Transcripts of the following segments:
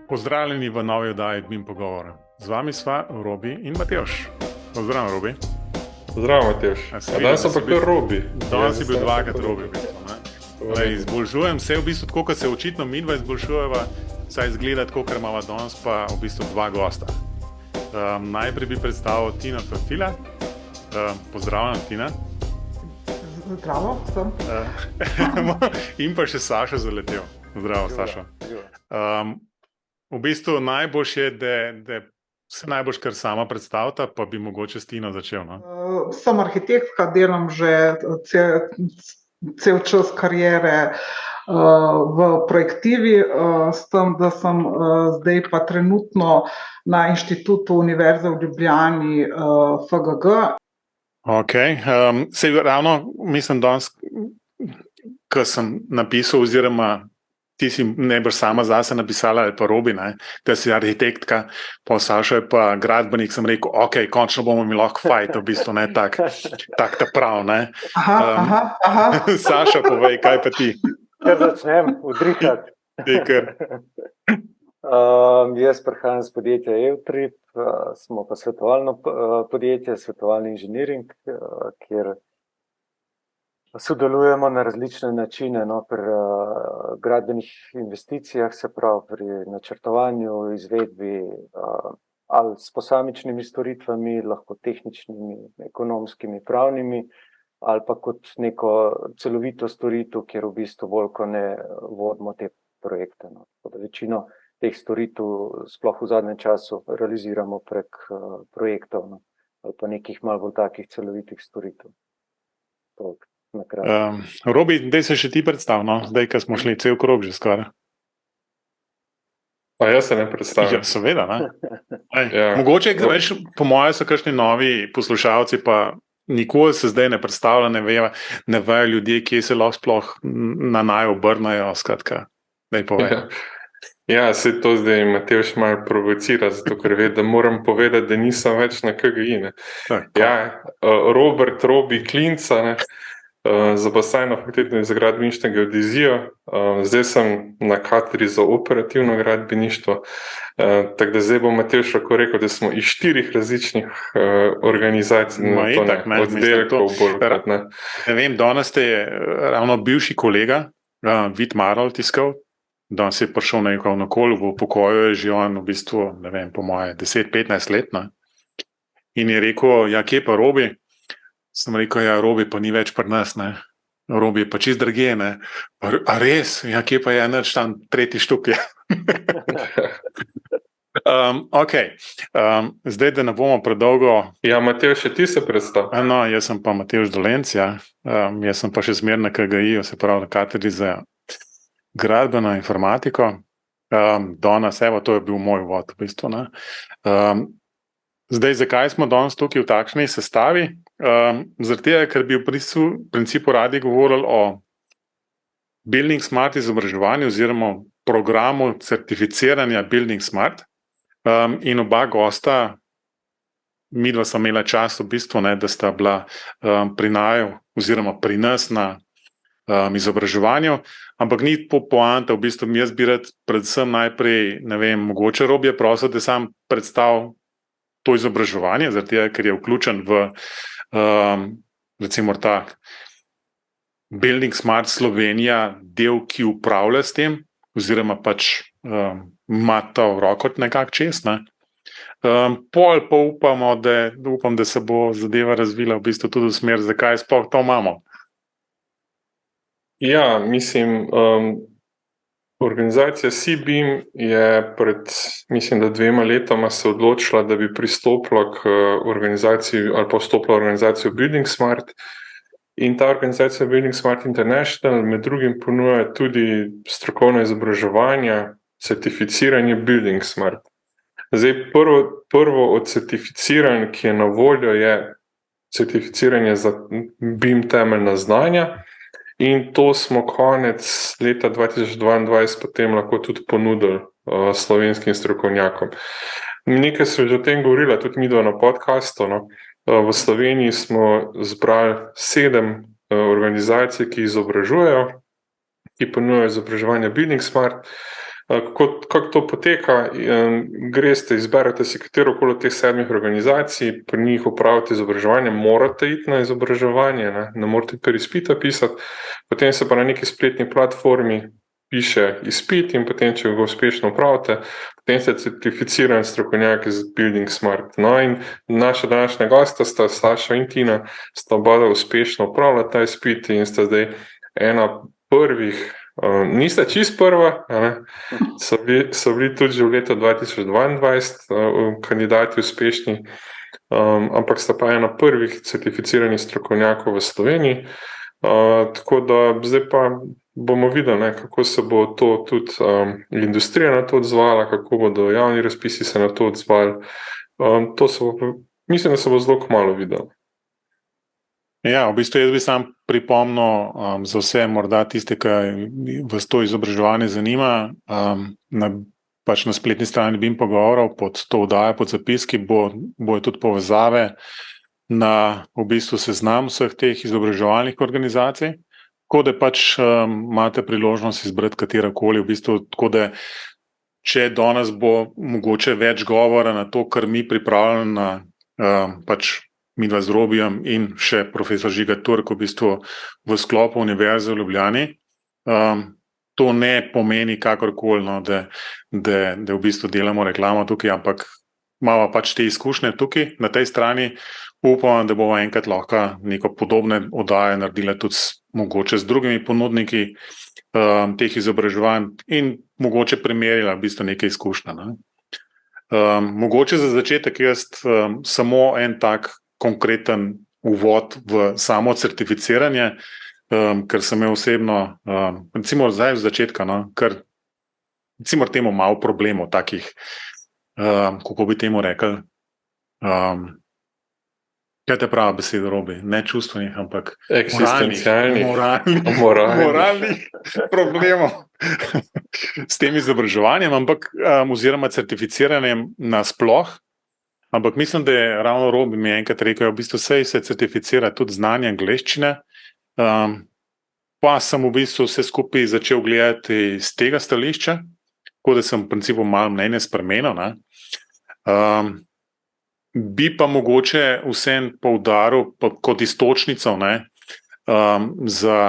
Pozdravljeni v novi oddaji BIM Pogovora. Z vami sva Robi in Matevž. Pozdravljen, Robi. Zdravo, Matevž. Danes sem pa kar Robi. Danes si bil dvakrat Robi, v bistvu. Izboljšujem se v bistvu tako, kot se očitno midva izboljšujeva, saj izgleda tako, ker imava danes pa v bistvu dva gosta. Najprej bi predstavil Tina Ferfila. Pozdravljam, Tina. Zdravo, sem. In pa še Saša Zaletel. Zdravo, Saša. V bistvu najboljš je, da se najboljš kar sama predstavita, pa bi mogoče s Tino začel. No? Sem arhitektka, delam že cel čas kariere v projektivi, s tem, da sem zdaj pa trenutno na Inštitutu Univerze v Ljubljani FGG. Ok, sej ravno mislim danes, ko sem napisal oziroma ti si najbrž sama zase napisala, ali pa Robi, da si arhitektka, pa Saša je pa gradbenik, sem rekel, ok, končno bomo mi lahko fajt, v bistvu, ne, tak ta prav, ne. Aha. Saša, povej, kaj pa ti? Kar začnem, udrihati. Jaz prihajam z podjetja Evtrip, smo pa svetovalno podjetje, svetovalni inženiring, kjer sodelujemo na različne načine, pri gradbenih investicijah, se pravi pri načrtovanju, izvedbi, ali s posamičnimi storitvami, lahko tehničnimi, ekonomskimi, pravnimi, ali pa kot neko celovito storitev, kjer v bistvu bolj ko ne vodimo te projekte. Večino teh storitev sploh v zadnjem času realiziramo prek projektov, ali pa nekih malo bolj takih celovitih storitev. Robi, daj se še ti predstav, zdaj, ko smo šli cel krog že skoraj. Pa jaz se ne predstavljam. Ja, seveda, ja. Mogoče, veš, po moje so kakšni novi poslušalci, pa nikoli se zdaj ne predstavlja, ne vejo ljudje, kje se lahko sploh na naj obrnajo, skratka, daj povej. Ja, se to zdaj Matevž malo provocira, zato ker ve, da moram povedati, da nisem več na KGI. Ja, Robert Robi Klinca, zaposlen na Fakulteti za gradbeništvo in geodezijo. Zdaj sem na katedri za operativno gradbeništvo. Tako da zdaj bom Matevž lahko rekel, da smo iz 4 različnih organizacij, oddelkov bolj. Ne vem, danes ste ravno bivši kolega, Vid Marol tiskal, danes je prišel na kol, v pokoju je že on v bistvu, ne vem, po moje 10-15 let. In je rekel, ja, kje pa Robi? Sem rekel, ja, Robi pa ni več pri nas, Robi je pa čist drugje, A res? Ja, kje pa je nič tam tretji štuk je? Ok, zdaj, da ne bomo predolgo... Ja, Matevž, še ti se predstav. No, jaz sem pa Matevž Dolenc, ja. Jaz sem pa še zmer na KGI, se pravi na katedri za gradbeno informatiko. Danes, evo, to je bil moj uvod, v bistvu, Zdaj, zakaj smo danes tukaj v takšni sestavi? Zaradi tega, ker bi v principu radi govorili o Building Smart izobraževanju oziroma programu certificiranja Building Smart. In oba gosta, midva sta imela čas v bistvu, da sta bila pri naju oziroma pri nas na izobraževanju, ampak ni poanta, v bistvu jaz bi rad predvsem najprej, ne vem, mogoče Robi je prosil, da sam predstavil to izobraževanje, zaradi tega, ker je vključen v recimo tak Building Smart Slovenija del, ki upravlja s tem, oziroma pač ima to v roko nekako čez. Pol pa upam, da se bo zadeva razvila v bistvu tudi v smer, zakaj sploh to imamo. Ja, mislim, organizacija CBIM je pred, mislim, da 2 letoma se odločila, da bi pristopila k organizaciji ali pa vstopila v organizacijo Building Smart. In ta organizacija Building Smart International med drugim ponuja tudi strokovno izobraževanje, certificiranje Building Smart. Zdaj, prvo od certificiranj, ki je na voljo, je certificiranje za BIM temeljna znanja. In to smo konec leta 2022 potem lahko tudi ponudili slovenskim strokovnjakom. Nekaj so že o tem govorila, tudi midva na podcastu. V Sloveniji smo zbrali 7 organizacij, ki izobražujejo, ki ponujajo izobraževanje Building Smart. Kako to poteka? Greste, izberete si katerokoli od teh 7 organizacij, pri njih opravite izobraževanje, morate iti na izobraževanje, ne morate kar izpita pisati, potem se pa na neki spletni platformi piše izpit in potem, če ga uspešno opravite, potem ste certificiran strokovnjak iz Building Smart. No in naša današnja gosta sta Saša in Tina, sta oba uspešno opravila ta izpit in sta zdaj ena prvih, nista čist prva, so bili tudi že v letu 2022 kandidati uspešni, ampak sta pa ena prvih certificiranih strokovnjakov v Sloveniji. Tako da zdaj pa bomo videli, kako se bo to tudi industrija na to odzvala, kako bodo javni razpisi se na to odzvali. Mislim, da se bo zelo kmalu videlo. Ja, v bistvu jaz bi sam pripomnil za vse, morda tiste, ki vas to izobraževanje zanima, pač na spletni strani BIM pogovorov, pod to oddajo, pod zapiski, bojo tudi povezave na v bistvu seznam vseh teh izobraževalnih organizacij, tako da pač imate priložnost izbrati katerakoli, v bistvu tako da, če danes bo mogoče več govora na to, kar mi pripravljamo na pač midva z Robijem in še profesor Žiga Turk v bistvu v sklopu Univerze v Ljubljani. To ne pomeni kakorkoli, da v bistvu delamo reklamo tukaj, ampak imamo pač te izkušnje tukaj na tej strani. Upam, da bomo enkrat lahko neko podobne oddaje naredili tudi mogoče z drugimi ponudniki teh izobraževanj in mogoče primerjali v bistvu neke izkušnje. Mogoče za začetek jaz samo en tak konkreten uvod v samo certificiranje, ker sem imel osebno, recimo zdaj v začetka, ker recimo temu malo problemov takih, kako bi temu rekel, kaj te prava beseda, Robi, ne čustvenih, ampak moralnih problemov s tem izobraževanjem, oziroma certificiranjem nasploh. Ampak mislim, da je ravno Robi mi enkrat rekel, v bistvu se certificira tudi znanje angleščine, pa sem v bistvu vse skupaj začel gledati z tega stališča, tako da sem v principu malo mnenje spremenil. Bi pa mogoče vsem poudaril kot istočnico za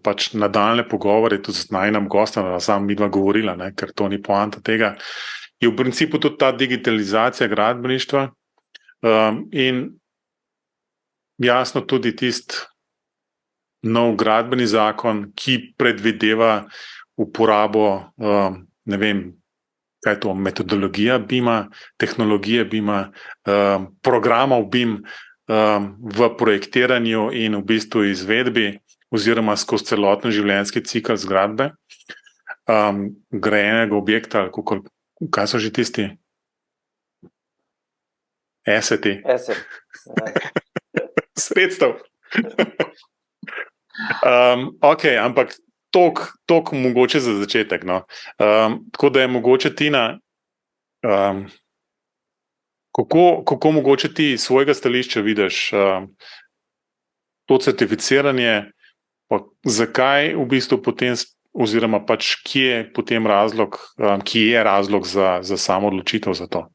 pač nadaljne pogovore tudi z najinem gostom, da sam midva govorila, ker to ni poanta tega, je v principu tudi ta digitalizacija gradbeništva in jasno tudi tisti nov gradbeni zakon, ki predvideva uporabo, ne vem, kaj je to, metodologija BIM-a, tehnologije BIM-a, programov BIM v projektiranju in v bistvu izvedbi oziroma skozi celoten življenjski cikel zgradbe, grajenega objekta, kaj so že tisti? Aseti. Sredstev. Ok, ampak toliko mogoče za začetek. Tako da je mogoče, Tina, kako mogoče ti svojega stališča vidiš to certificiranje, pa zakaj v bistvu potem, oziroma pač kje je potem razlog, za samo odločitev za to?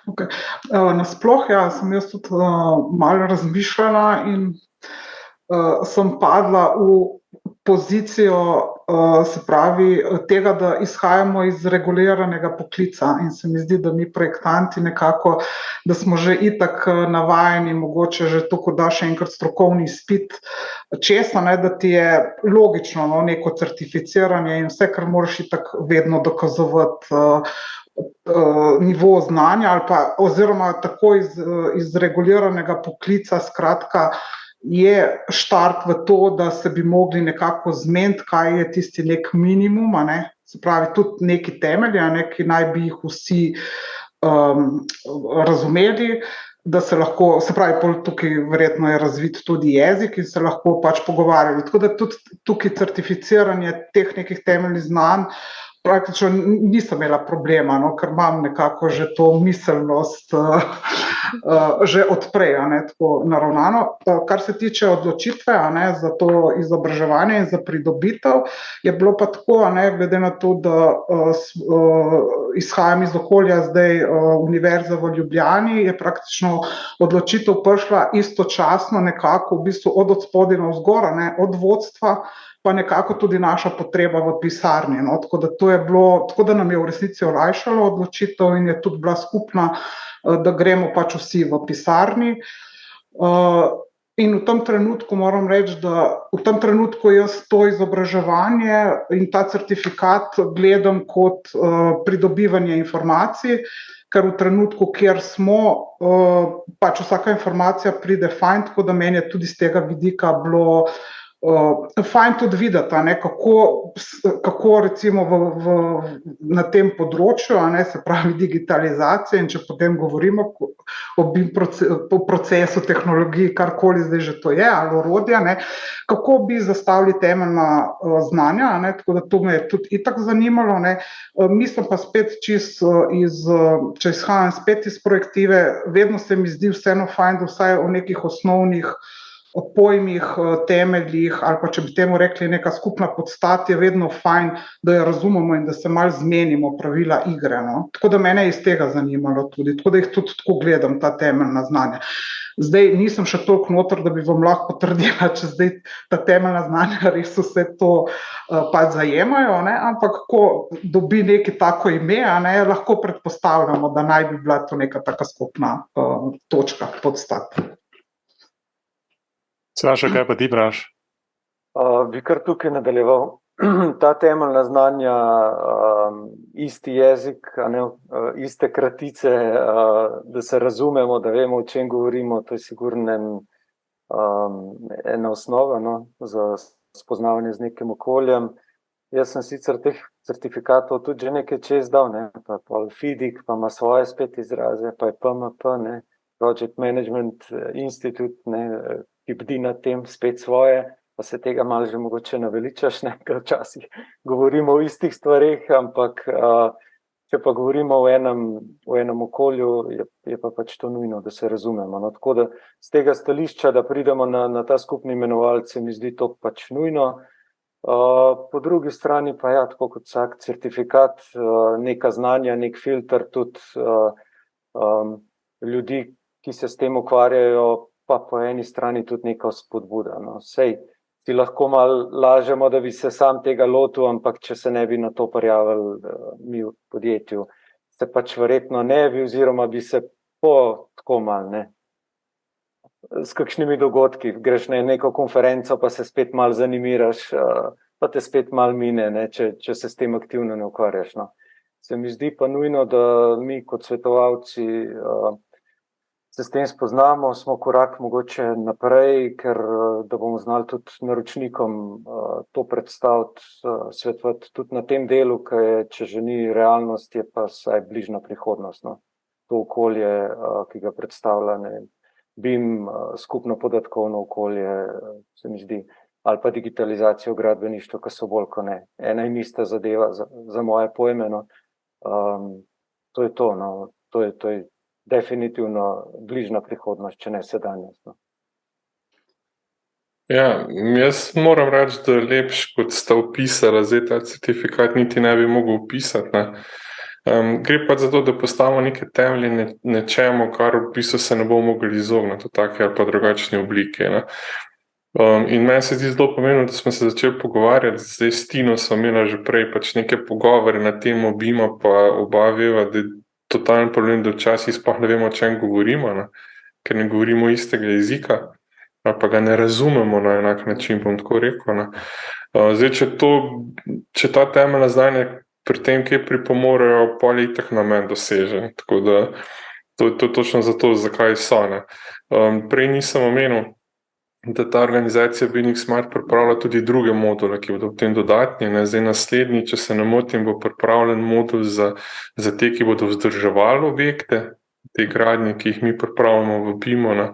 Okay. Nasploh, sem jaz tudi malo razmišljala in sem padla v pozicijo, se pravi, tega, da izhajamo iz reguliranega poklica in se mi zdi, da mi projektanti nekako, da smo že itak navajeni, mogoče že tako da še enkrat strokovni izpit, česa, da ti je logično neko certificiranje in vse, kar moraš itak vedno dokazovati nivo znanja ali pa oziroma tako iz reguliranega poklica, skratka, je štart v to, da se bi mogli nekako zmeniti, kaj je tisti nek minimum, se pravi tudi neki temelji, ki naj bi jih vsi razumeli, da se lahko, se pravi, tukaj verjetno je razvit tudi jezik in se lahko pač pogovarjali. Tako da tudi tukaj certificiranje teh nekih temeljnih znanj praktično nisem imela problema, no, ker imam nekako že to miselnost že odprej, tako naravnano. Kar se tiče odločitve za to izobraževanje in za pridobitev, je bilo pa tako, glede na to, da izhajam iz okolja zdaj Univerze v Ljubljani, je praktično odločitev prišla istočasno nekako v bistvu od spodaj navzgor, od vodstva, pa nekako tudi naša potreba v pisarni. No? Tako da nam je v resnici olajšalo odločitev in je tudi bila skupna, da gremo pač vsi v pisarni. In v tem trenutku moram reči, da v tem trenutku jaz to izobraževanje in ta certifikat gledam kot pridobivanje informacij, ker v trenutku, kjer smo, pač vsaka informacija pride fajn, tako da meni je tudi z tega vidika bilo fajn tudi videti, kako recimo na tem področju, se pravi digitalizacija, in če potem govorimo o procesu, tehnologiji, karkoli zdaj že to je, ali orodja, kako bi zastavili temeljna znanja, tako da to me je tudi itak zanimalo. Mislim pa spet če izhajam spet iz projektive, vedno se mi zdi vseeno fajn, da vsaj o nekih osnovnih o pojmih, temeljih, ali pa če bi temu rekli neka skupna podstat, je vedno fajn, da jo razumemo in da se malo zmenimo pravila igre. No? Tako da mene je iz tega zanimalo tudi, tako da jih tudi tako gledam, ta temeljna znanja. Zdaj nisem še toliko noter, da bi vam lahko potrdila, če zdaj ta temeljna znanja res vse to pač zajemajo, ampak ko dobi neki tako ime, lahko predpostavljamo, da naj bi bila to neka taka skupna točka, podstat. Saša, kaj pa ti praviš? Bi kar tukaj nadaljeval. Ta temeljna znanja, isti jezik, iste kratice, da se razumemo, da vemo, o čem govorimo, to je sigurno ena osnova za spoznavanje z nekim okoljem. Jaz sem sicer teh certifikatov tudi že nekaj čez dal, pa FIDIC, pa ima svoje spet izraze, pa je PMP, Project Management Institute, ki bdi nad tem spet svoje, pa se tega malo že mogoče naveličaš, ker včasih govorimo o istih stvareh, ampak če pa govorimo v enem okolju, je pa pač to nujno, da se razumemo. No, tako da z tega stališča, da pridemo na ta skupni imenovalec, mi zdi to pač nujno. Po drugi strani pa ja, tako kot vsak certifikat, neka znanja, nek filter tudi ljudi, ki se s tem ukvarjajo, pa po eni strani tudi neka spodbuda. No. Sej si lahko malo lažemo, da bi se sam tega lotil, ampak če se ne bi na to prijavili mi v podjetju, se pač verjetno ne bi, oziroma bi se tako malo, s kakšnimi dogodki, greš na neko konferenco, pa se spet malo zanimiraš, pa te spet malo mine, če se s tem aktivno ne ukvarjaš. No. Se mi zdi pa nujno, da mi kot svetovalci se s tem spoznamo, smo korak mogoče naprej, ker da bomo znali tudi naročnikom to predstaviti, svetovati tudi na tem delu, ki je, če že ni realnost, je pa vsaj bližna prihodnost. No. To okolje, ki ga predstavlja, BIM, skupno podatkovno okolje, se mi zdi, ali pa digitalizacijo gradbeništva, ki so bolj kot ne. Ena in ista zadeva za moje pojme. No. To je to, no. To je definitivno bližna prihodnost, če ne sedanjost. No. Ja, jaz moram reči, da je lepš, kot sta opisala, zdaj ta certifikat niti ne bi mogel opisati. Gre pa za to, da postavimo neke temelje nečemu, kar v bistvu se ne bo mogli izogniti v take ali pa drugačne oblike. In meni se zdi zelo pomembno, da smo se začeli pogovarjati, zdaj s Tino smo imeli že prej pač neke pogovore na temo BIM-a, pa oba veva, da je totalni problem, da včasih sploh ne vemo, o čem govorimo, ker ne govorimo istega jezika, pa ga ne razumemo na enak način, bom tako rekel. Zdaj, če ta temeljna znanja pri tem, kje pripomorejo, pol je itak namen dosežen. Tako da to je točno zato, zakaj so. Prej nisem omenil, da ta organizacija Building Smart pripravlja tudi druge module, ki bodo v tem dodatni. Zdaj naslednji, če se ne motim, bo pripravljen modul za te, ki bodo vzdrževali objekte, te gradnje, ki jih mi pripravljamo v BIM-u.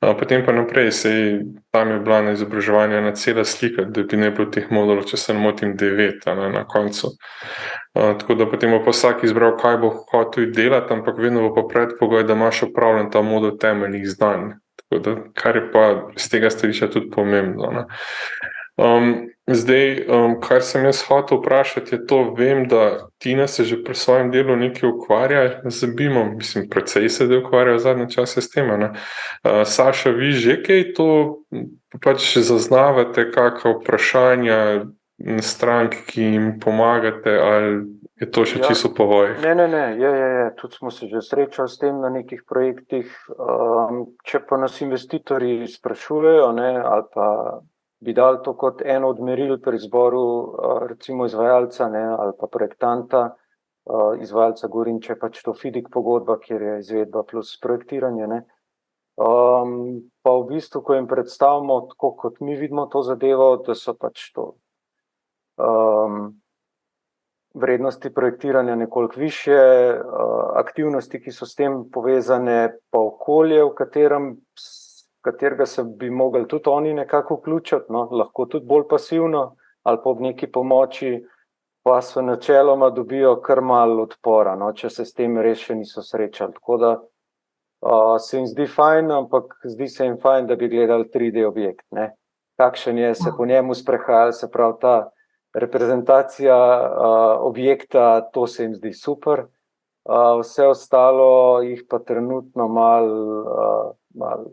Potem pa naprej, tam je bila na izobraževanje ena cela slika, da bi ne bilo teh modulov, če se ne motim, 9 na koncu. Tako da potem bo pa vsak izbral, kaj bo hotel delati, ampak vedno bo pa predpogoj, da imaš opravljen ta modul temeljnih znanj. Tako da, kar je pa z tega stališča tudi pomembno. Ne. Zdaj, kar sem jaz hotel vprašati, je to, vem, da Tina se že pri svojem delu nekaj ukvarja z BIM-om, mislim, precej se da ukvarja v zadnje čase s tem. Ne. Saša, vi že kaj to pač zaznavate, kakšna vprašanja strank, ki jim pomagate, ali je to še čisto po vojih? Ne, je. Tudi smo se že srečali s tem na nekih projektih. Če pa nas investitorji sprašujejo, ne, ali pa bi dali to kot eno od meril pri izboru recimo izvajalca, ne, ali pa projektanta, izvajalca govorim, če pač to FIDIC pogodba, kjer je izvedba plus projektiranje, ne. Pa v bistvu, ko jim predstavimo, tako kot mi vidimo to zadevo, da so pač to vrednosti projektiranja nekoliko višje, aktivnosti, ki so s tem povezane, pa okolje, v katerega se bi mogli tudi oni nekako vključiti, no, lahko tudi bolj pasivno ali pa ob neki pomoči, pa so načeloma dobijo kar malo odpora, no, če se s tem res še niso srečali. Tako da se jim zdi fajn, ampak zdi se jim fajn, da bi gledali 3D objekt, ne. Kakšen je, se po njemu sprehajali, se pravi ta reprezentacija objekta, to se jim zdi super. Vse ostalo jih pa trenutno malo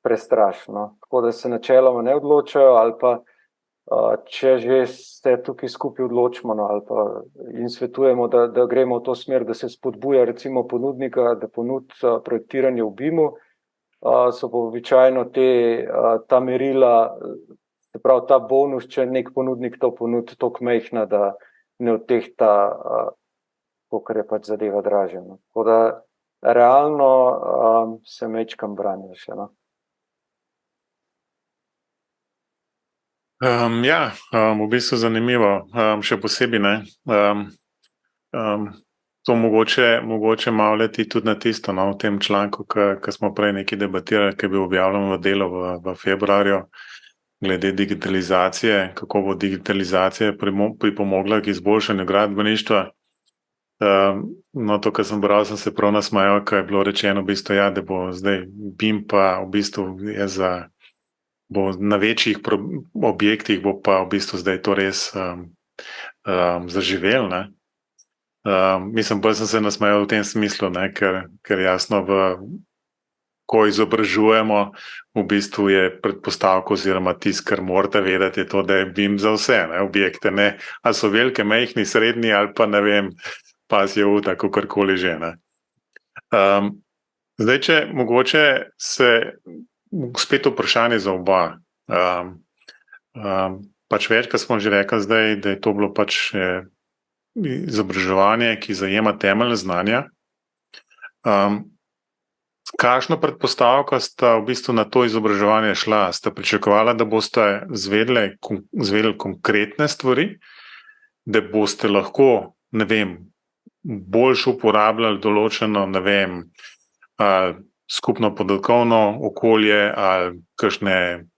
prestrašno. Tako da se načeloma ne odločajo, ali pa če že se tukaj skupaj odločimo, no, ali pa jim svetujemo, da gremo v to smer, da se spodbuja recimo ponudnika, da ponudi projektiranje v BIM-u, so pa običajno ta merila, se pravi ta bonus, če nek ponudnik to ponudi, toliko majhna, da ne odtehta, kolikor je pač zadeva dražja. No. Tako da realno se mečkam branijo še, no. V bistvu zanimivo, še posebej, ne. To mogoče malo leti tudi na tisto, no, v tem članku, ki smo prej nekaj debatirali, ki je bil objavljen v Delu v februarju, glede digitalizacije, kako bo digitalizacija pripomogla k izboljšanju gradbeništva. No, to, kar sem bral, sem se prav nasmejal, ko je bilo rečeno v bistvu, ja, da bo zdaj BIM pa v bistvu bo na večjih objektih bo pa v bistvu zdaj to res zaživel, ne. Mislim, bolj sem se nasmejal v tem smislu, ne, ker jasno ko izobražujemo, v bistvu je predpostavka oziroma tisto, kar morate vedeti, je to, da je BIM za vse, ne, objekte, ne, ali so velike, majhni, srednji ali pa ne vem, pasje uta, kakorkoli že, ne. Zdaj, če mogoče se spet vprašanje za oba. Pač večkrat smo že rekli zdaj, da je to bilo pač izobraževanje, ki zajema temeljna znanja. Kakšno predpostavko sta v bistvu na to izobraževanje šla? Ste pričakovali, da boste izvedeli konkretne stvari, da boste lahko, ne vem, boljše uporabljali določeno, ne vem, skupno podatkovno okolje ali kakšne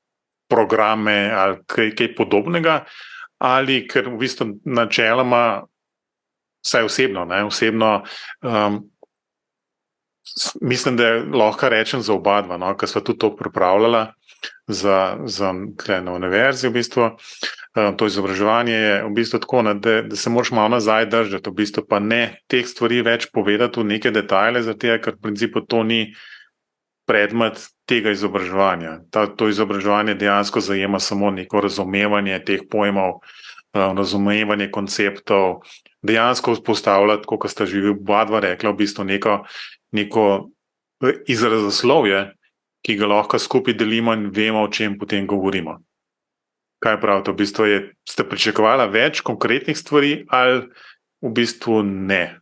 programe ali kaj podobnega, ali ker v bistvu načeloma, vsaj osebno, mislim, da lahko rečem za oba dva, no, ker sva tudi to pripravljala tukaj na univerzi v bistvu. To izobraževanje je v bistvu tako, da se moraš malo nazaj držati, v bistvu pa ne teh stvari več povedati v neke detajle, zato ker v principu to ni predmet tega izobraževanja. To izobraževanje dejansko zajema samo neko razumevanje teh pojmov, razumevanje konceptov, dejansko vzpostavljati, kot sta že oba dva rekla, v bistvu neko izrazoslovje, ki ga lahko skupaj delimo in vemo, o čem potem govorimo. Kaj pravite, v bistvu ste pričakovali več konkretnih stvari ali v bistvu ne?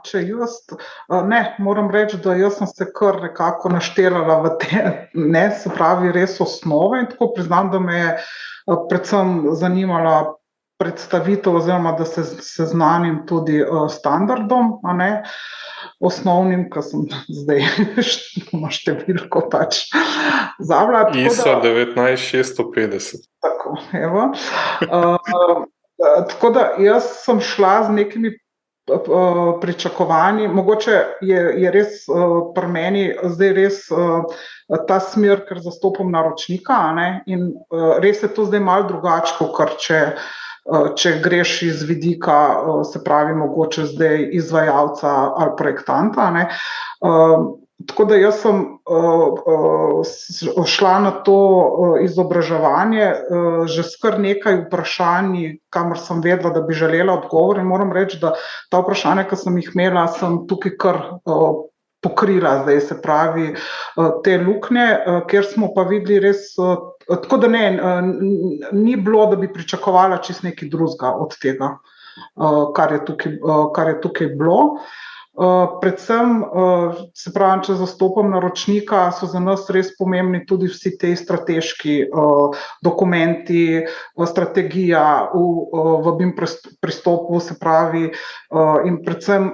Če jaz ne, moram reči, da jaz sem se kar nekako naštelala v te, ne, se pravi res osnove, in tako priznam, da me je predvsem zanimala predstavitev oziroma da se seznanim tudi standardom, a ne, osnovnim, ki sem zdaj številko pač zavila. ISO 19650. Tako, evo. Tako da jaz sem šla z nekimi pričakovanji, mogoče je res pri meni zdaj res ta smer, ker zastopam naročnika, in res je to zdaj malo drugače, kot če greš iz vidika, se pravi, mogoče zdaj izvajalca ali projektanta. Tako da jaz sem šla na to izobraževanje že s kar nekaj vprašanji, kamor sem vedela, da bi želela odgovor, in moram reči, da ta vprašanja, ki sem jih imela, sem tukaj kar pokrila zdaj, se pravi, te luknje, kjer smo pa videli res, tako da ni bilo, da bi pričakovala čisto nekaj drugega od tega, kar je tukaj bilo. Predvsem, se pravi, če zastopam naročnika, so za nas res pomembni tudi vsi te strateški dokumenti, strategija v BIM pristopu, se pravi, in predvsem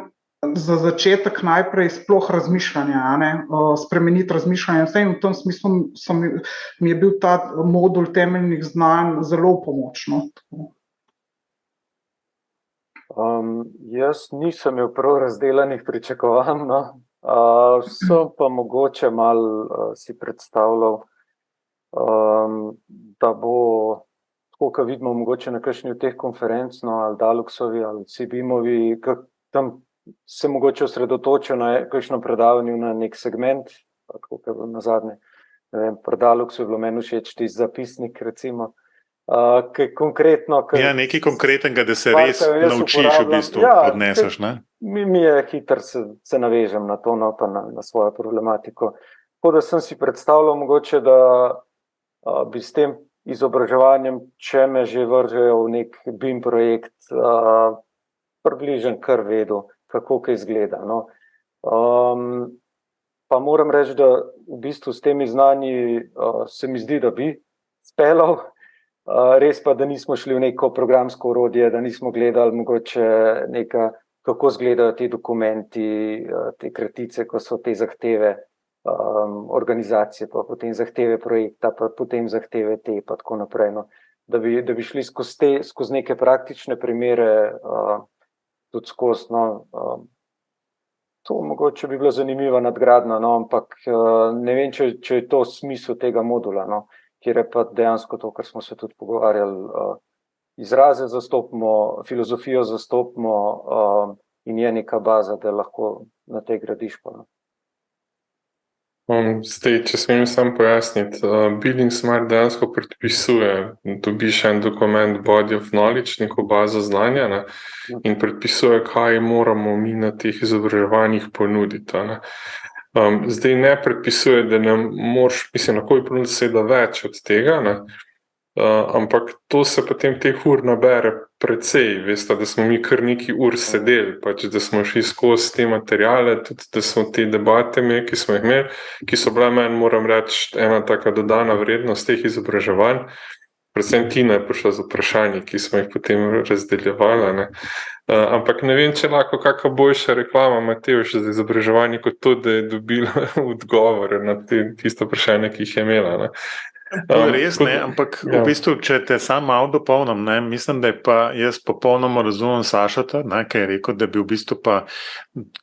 za začetek najprej sploh razmišljanja, spremeniti razmišljanje. In v tem smislu mi je bil ta modul temeljnih znanj zelo pomočno. Jaz nisem imel prav razdelanih pričakovanj, sem pa mogoče malo si predstavljal, da bo, tako kot vidimo, mogoče na kakšni od teh konferenc, ali Daluxovi ali CBIM-ovi, tam se mogoče osredotočijo na kakšno predavanje na nek segment, tako kot na zadnje. Pri Daluxu je bilo meni všeč tisti zapisnik, recimo. Konkretno, nekaj konkretnega, da se res naučiš, v bistvu odneseš. Mi je hitro se navežem na to, pa na svojo problematiko. Tako da sem si predstavljal mogoče, da bi s tem izobraževanjem, če me že vržejo v nek BIM projekt, približen kar vedel, kako kaj izgleda. Pa moram reči, da v bistvu s temi znanji se mi zdi, da bi speljal. Res pa, da nismo šli v neko programsko orodje, da nismo gledali mogoče kako izgledajo ti dokumenti, te kratice, ko so te zahteve organizacije, pa potem zahteve projekta, pa potem zahteve te, pa tako naprej. Da bi šli skozi neke praktične primere, tudi skozi. To mogoče bi bilo zanimiva nadgradnja, ampak ne vem, če je to smisel tega modula, kjer je pa dejansko to, kar smo se tudi pogovarjali, izraze zastopimo, filozofijo zastopimo in je neka baza, da lahko na tej gradiš pa. Zdaj, če smem sam pojasniti, Building Smart dejansko predpisuje, dobiš en dokument Body of Knowledge, neko bazo znanja, in predpisuje, kaj moramo mi na teh izobraževanjih ponuditi. Zdaj ne predpisuje, da ne moraš, lahko je ponuditi seveda več od tega, ampak to se potem teh ur nabere precej, veste, da smo mi kar nekaj ur sedeli, da smo šli skozi te materijale, tudi da smo te debate ki smo jih imeli, ki so bila meni, moram reči, ena taka dodana vrednost teh izobraževanj. Predvsem Tina je prišla z vprašanji, ki smo jih potem razdeljevali. Ampak ne vem, če lahko kakšna boljša reklama Matevž za izobraževanje kot to, da je dobila odgovore na tisto vprašanje, ki jih je imela. To je res, ampak v bistvu, če te sam malo dopolnim, mislim, da je pa jaz popolnoma razumem Sašota, ki je rekel, da bi v bistvu pa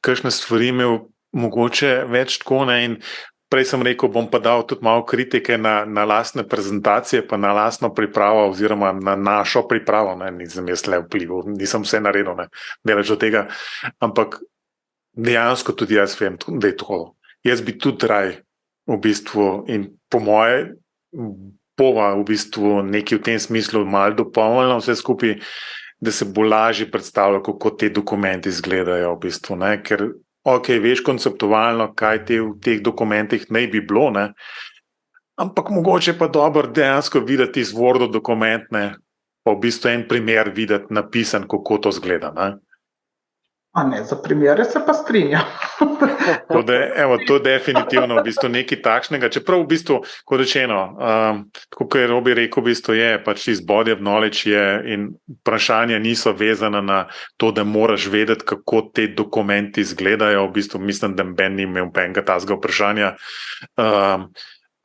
kakšne stvari imel mogoče več tako, in prej sem rekel, bom pa dal tudi malo kritike na lastne prezentacije, pa na lastno pripravo oziroma na našo pripravo, nisem jaz le vplival, nisem vse naredil, deleč od tega, ampak dejansko tudi jaz vem, da je to. Jaz bi tudi raj v bistvu in po moje bova v bistvu nekaj v tem smislu malo dopolnilo vse skupaj, da se bo lažje predstavljalo, kako te dokumenti izgledajo v bistvu, ker veš konceptualno, kaj v teh dokumentih naj bi bilo, ampak mogoče pa dobro dejansko videti izvorno dokument, pa v bistvu en primer videti napisan, kako to izgleda. Za primere se pa strinjam. To je definitivno v bistvu nekaj takšnega, čeprav v bistvu, kot rečeno, tako kot je Robi rekel, v bistvu je pač iz body of knowledge in vprašanja niso vezana na to, da moraš vedeti, kako te dokumenti izgledajo, v bistvu mislim, da Ben ni imel penega tazga vprašanja,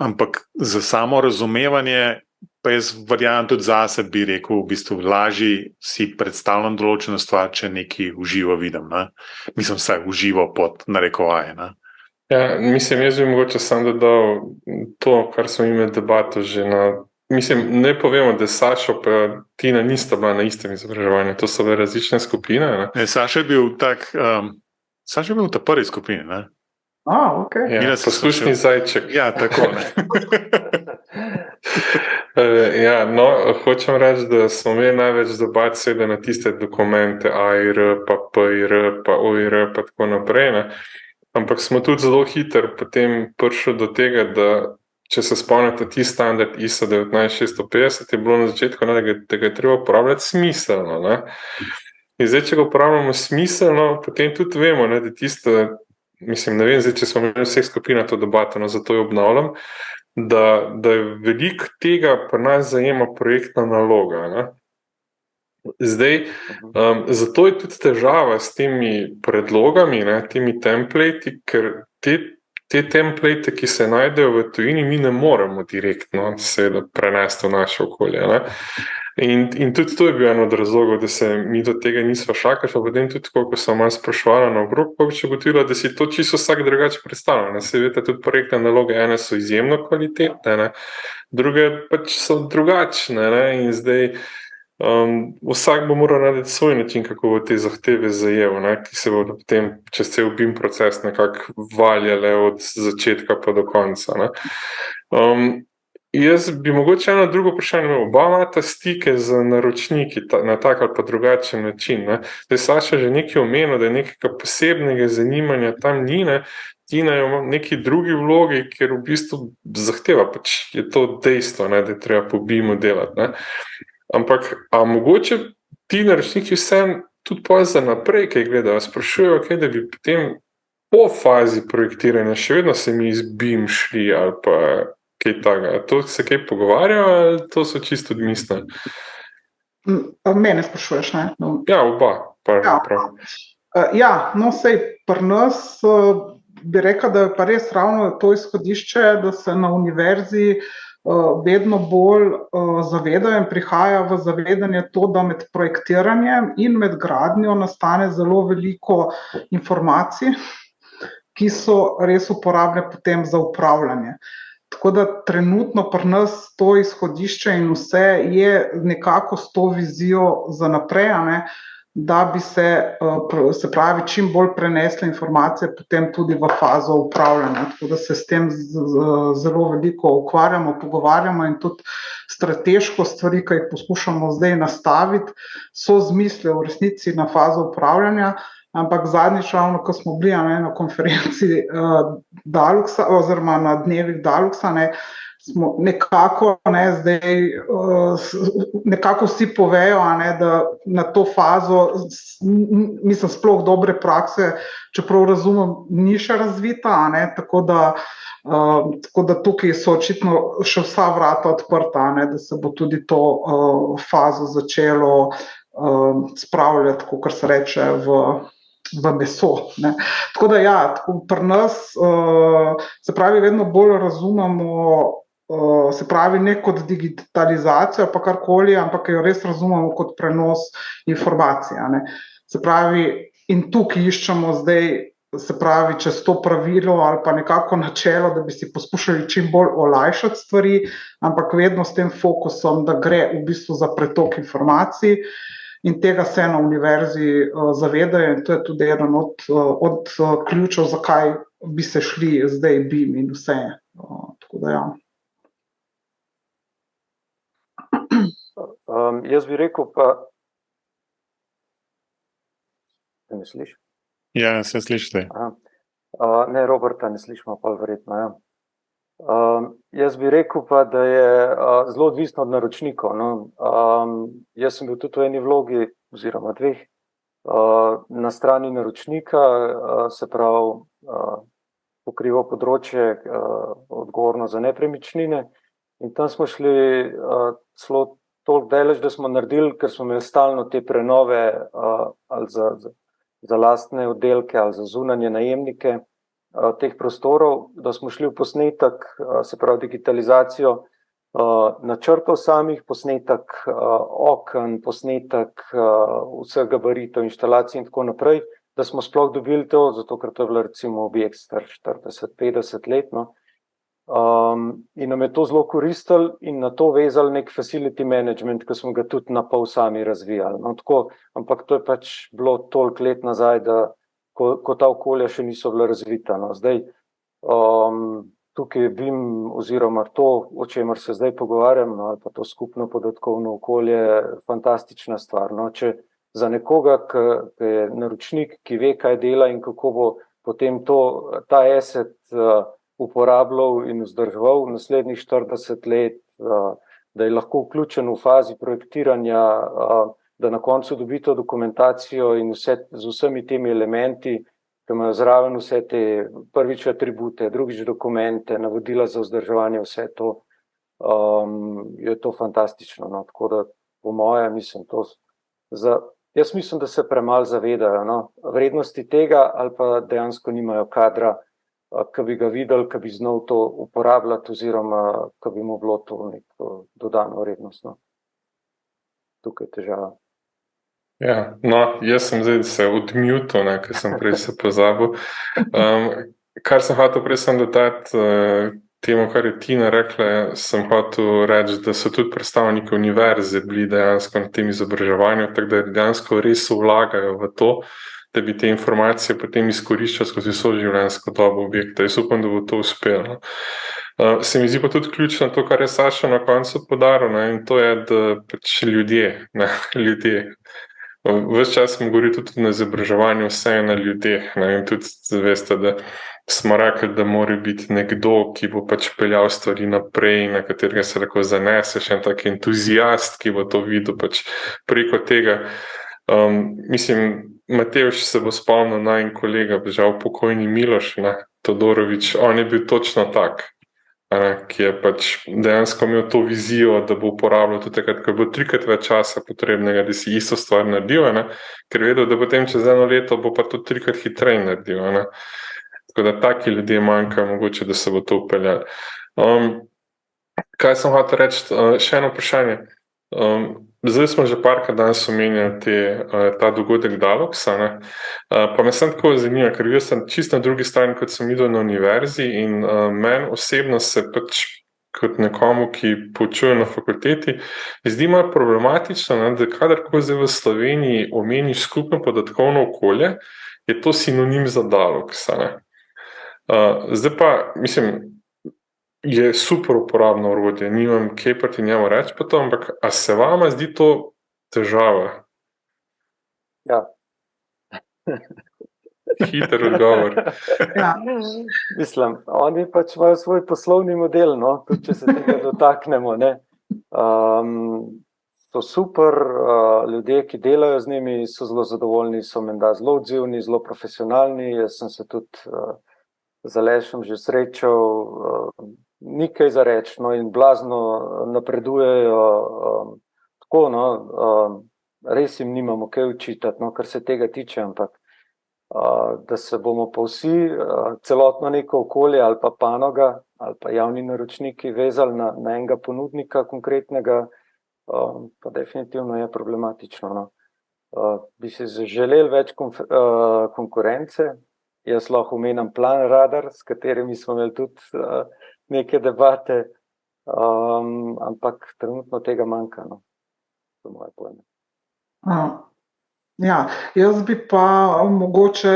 ampak za samo razumevanje Pa jaz verjamem tudi zase, bi rekel, v bistvu lažje si predstavljam določeno stvar, če nekaj uživo vidim. Ne? Mislim, vsaj uživo pod narekovaje. Ne? Ja, mislim, jaz bi mogoče sam dodal to, kar smo imeli debato že na. Mislim, ne povemo, da Sašo pa Tina nista bila na istem izobraževanju. To so bile različne skupine. Ne? Saša je bil Saša je bil v ta prvi skupini. Ne? Ok. Ja, poslušni zajček. Ja, tako. Ja, no, hočem reči, da smo imeli največ debat seveda na tiste dokumente AIR, pa PIR, pa OIR, pa tako naprej. Ne? Ampak smo tudi zelo hitro potem prišli do tega, da če se spomnite, ti standard ISO 19650 je bilo na začetku, ne, da ga je treba uporabljati smiselno. Ne? In zdaj, če ga uporabljamo smiselno, potem tudi vemo, ne, da tiste, mislim, ne vem, zdaj, če smo imeli vseh skupina to debato, no, zato jo obnavljam, da je veliko tega pri nas zajema projektna naloga. Ne? Zdaj, zato je tudi težava s temi predlogami, ne, temi templati, ker te template, ki se najdejo v tujini, mi ne moremo direktno seveda prenesti v naše okolje. Ne. In tudi to je bil en od razlogov, da se mi do tega nismo šakali, pa potem tudi, ko sem malo spraševala na obrok, pa bi ugotovila, da si to čisto vsak drugače predstavlja. Se veste, tudi projektne naloge, ene so izjemno kvalitetne, ne, druge pač so drugačne. Ne, in zdaj vsak bo moral narediti svoj način, kako bo te zahteve zajel, ne, ki se bodo potem čez cel BIM proces nekako valjale od začetka pa do konca. Ne. Jaz bi mogoče eno drugo vprašanje imel. Oba imata stike z naročniki na tak ali pa drugačen način. Ne. Zdaj Saša že nekaj omenil, da je nekega posebnega zanimanja tam ni, ne. Tina je v neki drugi vlogi, ker v bistvu zahteva, pač je to dejstvo, ne, da je treba po BIM-u delati. Ne. Ampak, a mogoče ti naročniki vsem tudi pa za naprej, kaj gledajo, sprašujejo, kaj da bi potem po fazi projektiranja še vedno se mi iz BIM šli ali pa kaj takega. To se kaj pogovarjajo ali to so čisto odmisne? Mene sprašuješ, ne? No. Ja, oba. Ja, no, sej pri nas bi rekel, da je pa res ravno to izhodišče, da se na univerzi vedno bolj zavedajo in prihaja v zavedanje to, da med projektiranjem in med gradnjo nastane zelo veliko informacij, ki so res uporabne potem za upravljanje. Tako da trenutno pri nas to izhodišče in vse je nekako s to vizijo za naprej, ne, da bi se pravi čim bolj prenesle informacije potem tudi v fazo upravljanja. Tako da se s tem zelo veliko ukvarjamo, pogovarjamo in tudi strateško stvari, ki jih poskušamo zdaj nastaviti, so zmisle v resnici na fazo upravljanja, ampak zadnjič ravno, ko smo bili na konferenci Daluxa oziroma na dnevih Daluxa, smo nekako, zdaj nekako vsi povejo, da na to fazo, mislim, sploh dobre prakse, čeprav razumem, ni še razvita, tako da tukaj so očitno še vsa vrata odprta, da se bo tudi to fazo začelo spravljati, kakor se reče, v meso. Ne. Tako da ja, pri nas se pravi, vedno bolj razumemo, se pravi, ne kot digitalizacijo pa karkoli, ampak jo res razumemo kot prenos informacij. Ne. Se pravi, in tukaj iščemo zdaj, se pravi, čez to pravilo ali pa nekako načelo, da bi si poskušali čim bolj olajšati stvari, ampak vedno s tem fokusom, da gre v bistvu za pretok informacij. In tega se na univerzi zavedajo in to je tudi eden od ključev, zakaj bi se šli zdaj BIM in vse. Tako da ja. Jaz bi rekel pa... Ne slišiš? Ja, se slišite. Ne, Roberta ne slišimo, pa verjetno, ja. Jaz bi rekel pa, da je zelo odvisno od naročnikov. No. Jaz sem bil tudi v eni vlogi, oziroma dveh, na strani naročnika, se pravi pokrival področje odgovorno za nepremičnine in tam smo šli celo toliko daleč, da smo naredili, ker smo imeli stalno te prenove ali za lastne oddelke ali za zunanje najemnike teh prostorov, da smo šli v posnetek, se pravi digitalizacijo načrtov samih, posnetek oken, posnetek vseh gabaritov, inštalacij in tako naprej, da smo sploh dobili to, zato ker to je bilo recimo objekt star 40-50 let, no. In nam je to zelo koristilo in na to vezali nek facility management, ki smo ga tudi na pol sami razvijali. No, tako, ampak to je pač bilo toliko let nazaj, da ko ta okolja še niso bila razvita. No. Zdaj, tukaj BIM oziroma to, o čemer se zdaj pogovarjam, no, ali pa to skupno podatkovno okolje, fantastična stvar. No. Če za nekoga, ki je naročnik, ki ve, kaj dela in kako bo potem ta asset uporabljal in vzdrževal v naslednjih 40 let, da je lahko vključen v fazi projektiranja, da na koncu dobi to dokumentacijo in z vsemi temi elementi, ki imajo zraven vse te prvič atribute, drugič dokumente, navodila za vzdrževanje, vse to, je to fantastično. No. Tako da po moje, jaz mislim, da se premalo zavedajo, no, vrednosti tega ali pa dejansko nimajo kadra, ki bi ga videli, ki bi znal to uporabljati oziroma ki bi mu bilo to neko dodano vrednost. No. Tukaj je težava. Ja, no, jaz sem zdaj se odmutil, ker sem prej se pozabil. Kar sem hotel prej sem dodati temu, kar je Tina rekla, sem hotel reči, da so tudi predstavniki univerze bili dejansko na tem izobraževanju, tako da dejansko res vlagajo v to, da bi te informacije potem izkoriščali skozi vso življenjsko dobo objekta. Jaz upam, da bo to uspelo. Se mi zdi pa tudi ključno to, kar je Saša na koncu podaril, in to je, da pač ljudje. Ves čas smo govorili tudi na izobraževanju, vse je na ljudeh. In tudi veste, da smo rekli, da mora biti nekdo, ki bo pač peljal stvari naprej, na katerega se lahko zaneseš, en tak entuzijast, ki bo to videl pač preko tega. Matevž se bo spomnil najin kolega, žal pokojni Miloš Todorović, on je bil točno tak, ki je pač dejansko imel to vizijo, da bo uporabljal tudi takrat, ko bo 3-krat več časa potrebnega, da si isto stvar naredil, ker vedel, da potem čez 1 leto bo pa to 3-krat hitreje naredil. Tako da taki ljudje manjkajo, mogoče, da se bo to upeljali. Kaj sem hotel reči? Še eno vprašanje. Zdaj smo že parkrat danes omenjali ta dogodek Daloxa, pa me sem tako zanima, ker jaz sem čisto na drugi strani, kot sem videl na univerzi in meni osebno se pač kot nekomu, ki poučuje na fakulteti, zdi malo problematično, da kadarkoli zdaj v Sloveniji omeniš skupno podatkovno okolje, je to sinonim za Dalox. Zdaj pa, je super uporabno orodje, nimam kaj proti njemu reči pa to, ampak a se vama zdi to težava? Ja. Hiter odgovor. Ja. Oni pač imajo svoj poslovni model, no, tudi če se tega dotaknemo, ne. So super, ljudje, ki delajo z njimi, so zelo zadovoljni, so menda zelo odzivni, zelo profesionalni, jaz sem se tudi z Alešem že srečal, ni kaj za reči, no, in blazno napredujejo, tako, no, res jim nimamo kaj učitati, no, kar se tega tiče, ampak da se bomo pa vsi celotno neko okolje ali pa panoga ali pa javni naročniki vezali na enega ponudnika konkretnega, pa definitivno je problematično. No. Bi si želeli več konkurence, jaz lahko omenjam Plan Radar, s katerimi smo imeli tudi neke debate, ampak trenutno tega manjka, no. To je moje pojme. Ja, jaz bi pa mogoče,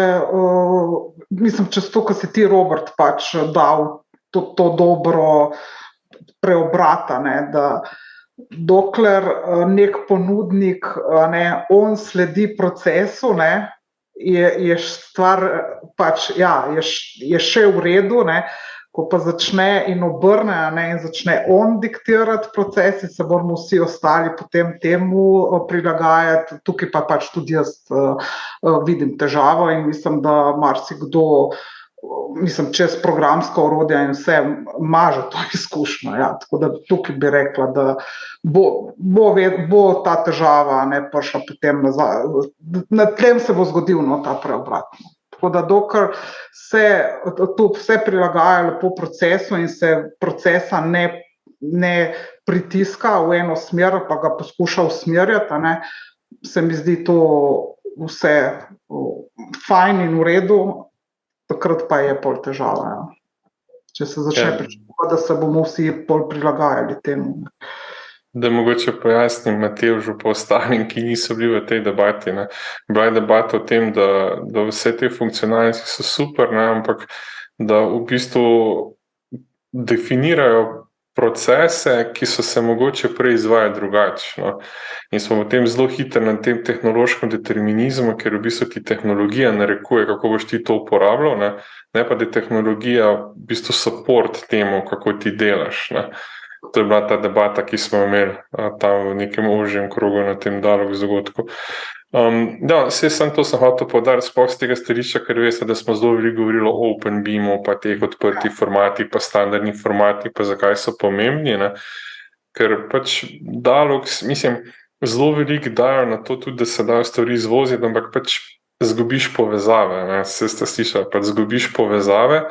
čez to, ko si ti, Robert, pač dal to dobro preobrata, da dokler nek ponudnik, on sledi procesu, je stvar pač, je še v redu, ko pa začne in obrne, in začne on diktirati procesi, se moramo vsi ostali potem temu prilagajati. Tukaj pa pač tudi jaz vidim težavo in mislim, da marsikdo, čez programsko orodje in vse maže to izkušnjo. Ja. Tako da tukaj bi rekla, da bo ta težava prišla potem nazaj. Na tem se bo zgodil ta preobrat. Tako da dokler se to vse prilagaja lepo procesu in se procesa ne ne pritiska v eno smer, pa ga poskuša usmerjati, ne, se mi zdi to vse fajn in v redu, takrat pa je pol težava. Ja. Če se začne pričakovati, da se bomo vsi pol prilagajali temu. Da mogoče pojasnim Matevžu pa ostalim, ki niso bili v tej debati. Ne. Bila je debata o tem, da vse te funkcionalnosti so super, ne, ampak da v bistvu definirajo procese, ki so se mogoče prej izvajali drugače. No. In smo potem zelo hitri na tem tehnološkem determinizmu, ker v bistvu ti tehnologija narekuje, kako boš ti to uporabljal, ne pa da je tehnologija v bistvu support temu, kako ti delaš. Ne. To je bila ta debata, ki smo imeli tam v nekem ožjem krogu na tem dialogu dogodku. Sem hotel poudariti sploh z tega stališča, ker veste, da smo zelo veliko govorili o OpenBeamu, pa teh odprtih formatih, pa standardnih formatih, pa zakaj so pomembni. Ne? Ker pač dialog, mislim, zelo veliko dajo na to tudi, da se dajo stvari izvoziti, ampak pač zgubiš povezave. Vse ste slišali, pač zgubiš povezave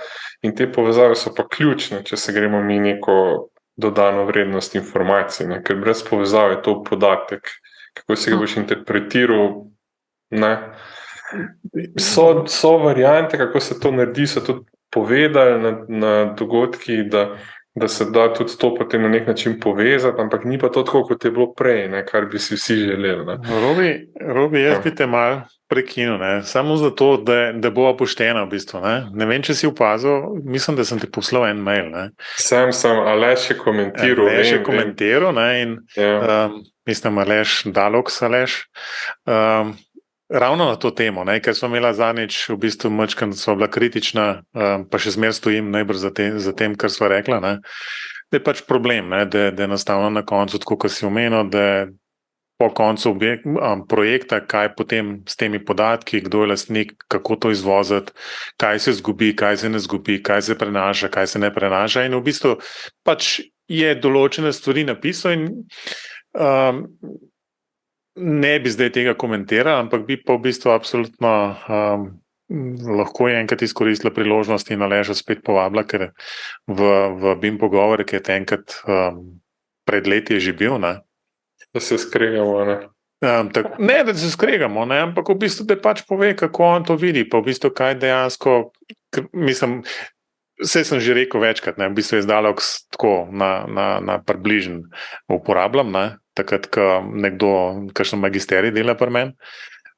in te povezave so pa ključne, če se gremo mi neko dodano vrednost informacij, ne? Ker brez povezave je to podatek, kako se ga boš interpretiral. Ne? So variante, kako se to naredi, so tudi povedali na dogodki, da se da tudi to potem na nek način povezati, ampak ni pa to tako, kot je bilo prej, ne? Kar bi si vsi želeli. Ne? Robi, jaz bi te malo prekinil, samo zato, da bo poštena v bistvu. Ne vem, če si opazil, mislim, da sem ti poslal en mail. Ne? Sem, Aleš je komentiral. Aleš je komentiral, ne, in mislim, Aleš, Dalox Aleš. Ravno na to temo, ne, ker smo imela zadnjič v bistvu mačkan, sva bila kritična, pa še zmer stojim najbrž za tem, kar sva rekla, ne, da je pač problem, ne, da enostavno na koncu, tako kot si omenil, da po koncu projekta, kaj potem s temi podatki, kdo je lastnik, kako to izvoziti, kaj se zgubi, kaj se ne zgubi, kaj se prenaša, kaj se ne prenaša, in v bistvu pač je določene stvari napisal in ne bi zdaj tega komentiral, ampak bi pa v bistvu absolutno lahko je enkrat izkoristila priložnost in Aleša spet povabila, ker v BIM pogovor, ki je enkrat pred leti je že bil, ne. Da se skregamo, ne? Ne, da se skregamo, ne, ampak v bistvu da pač pove, kako on to vidi, pa v bistvu kaj dejansko, mislim, vse sem že rekel večkrat, ne, v bistvu je Dalox tako na približen uporabljam, ne, takrat, ko nekdo, kakšen magisterij dela pri meni,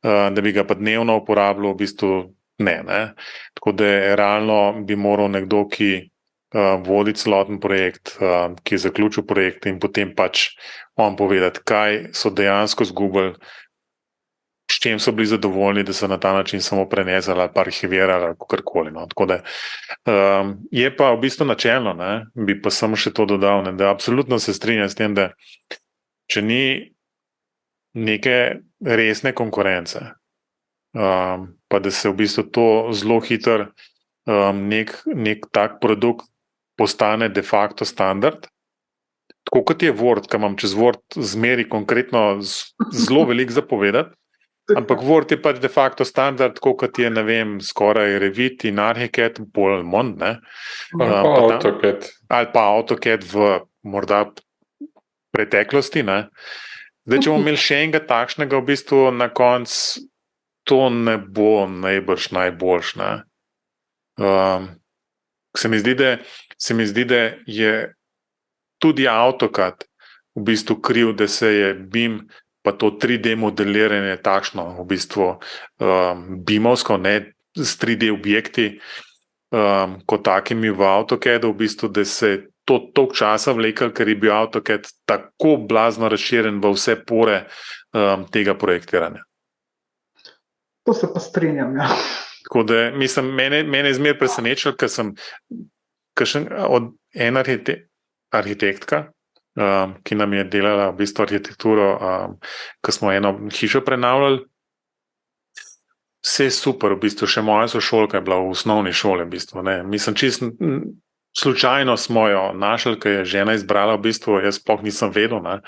da bi ga pa dnevno uporabljal, v bistvu ne. Tako da realno bi moral nekdo, ki vodi celoten projekt, ki je zaključil projekt in potem pač on povedati, kaj so dejansko zgubili, s čem so bili zadovoljni, da so na ta način samo prenesali ali pa arhivirali ali kakorkoli. No. Tako da je pa v bistvu načelno, ne, bi pa samo še to dodal, ne, da absolutno se strinjam s tem, da če ni neke resne konkurence, pa da se v bistvu to zelo hitro nek tak produkt postane de facto standard, tako kot je Word, ki imam čez Word zmeri konkretno zelo veliko zapovedati, ampak Word je pač de facto standard, tako kot je, ne vem, skoraj Revit in Archicad, bolj mond, ne. Ali pa AutoCAD v morda preteklosti, ne. Zdaj, če bomo imeli še enega takšnega, v bistvu na koncu to ne bo najbrž najboljš, ne. Se mi zdi, da je tudi AutoCAD v bistvu kriv, da se je BIM pa to 3D modeliranje takšno, v bistvu BIM-ovsko, ne s 3D objekti, kot takimi v AutoCAD-u, v bistvu, da se je to toliko časa vlekel, ker je bil AutoCAD tako blazno razširjen v vse pore tega projektiranja. To se pa strinjam, ja. Tako da, mislim, mene je zmer presenečilo, ker sem od ena arhitektka, ki nam je delala v bistvu arhitekturo, ko smo eno hišo prenavljali. Vse super, v bistvu, še moja sošolka je bila v osnovni šoli, v bistvu, ne. Mislim, čisto slučajno smo jo našli, ker je žena izbrala, v bistvu, jaz sploh nisem vedel, ne.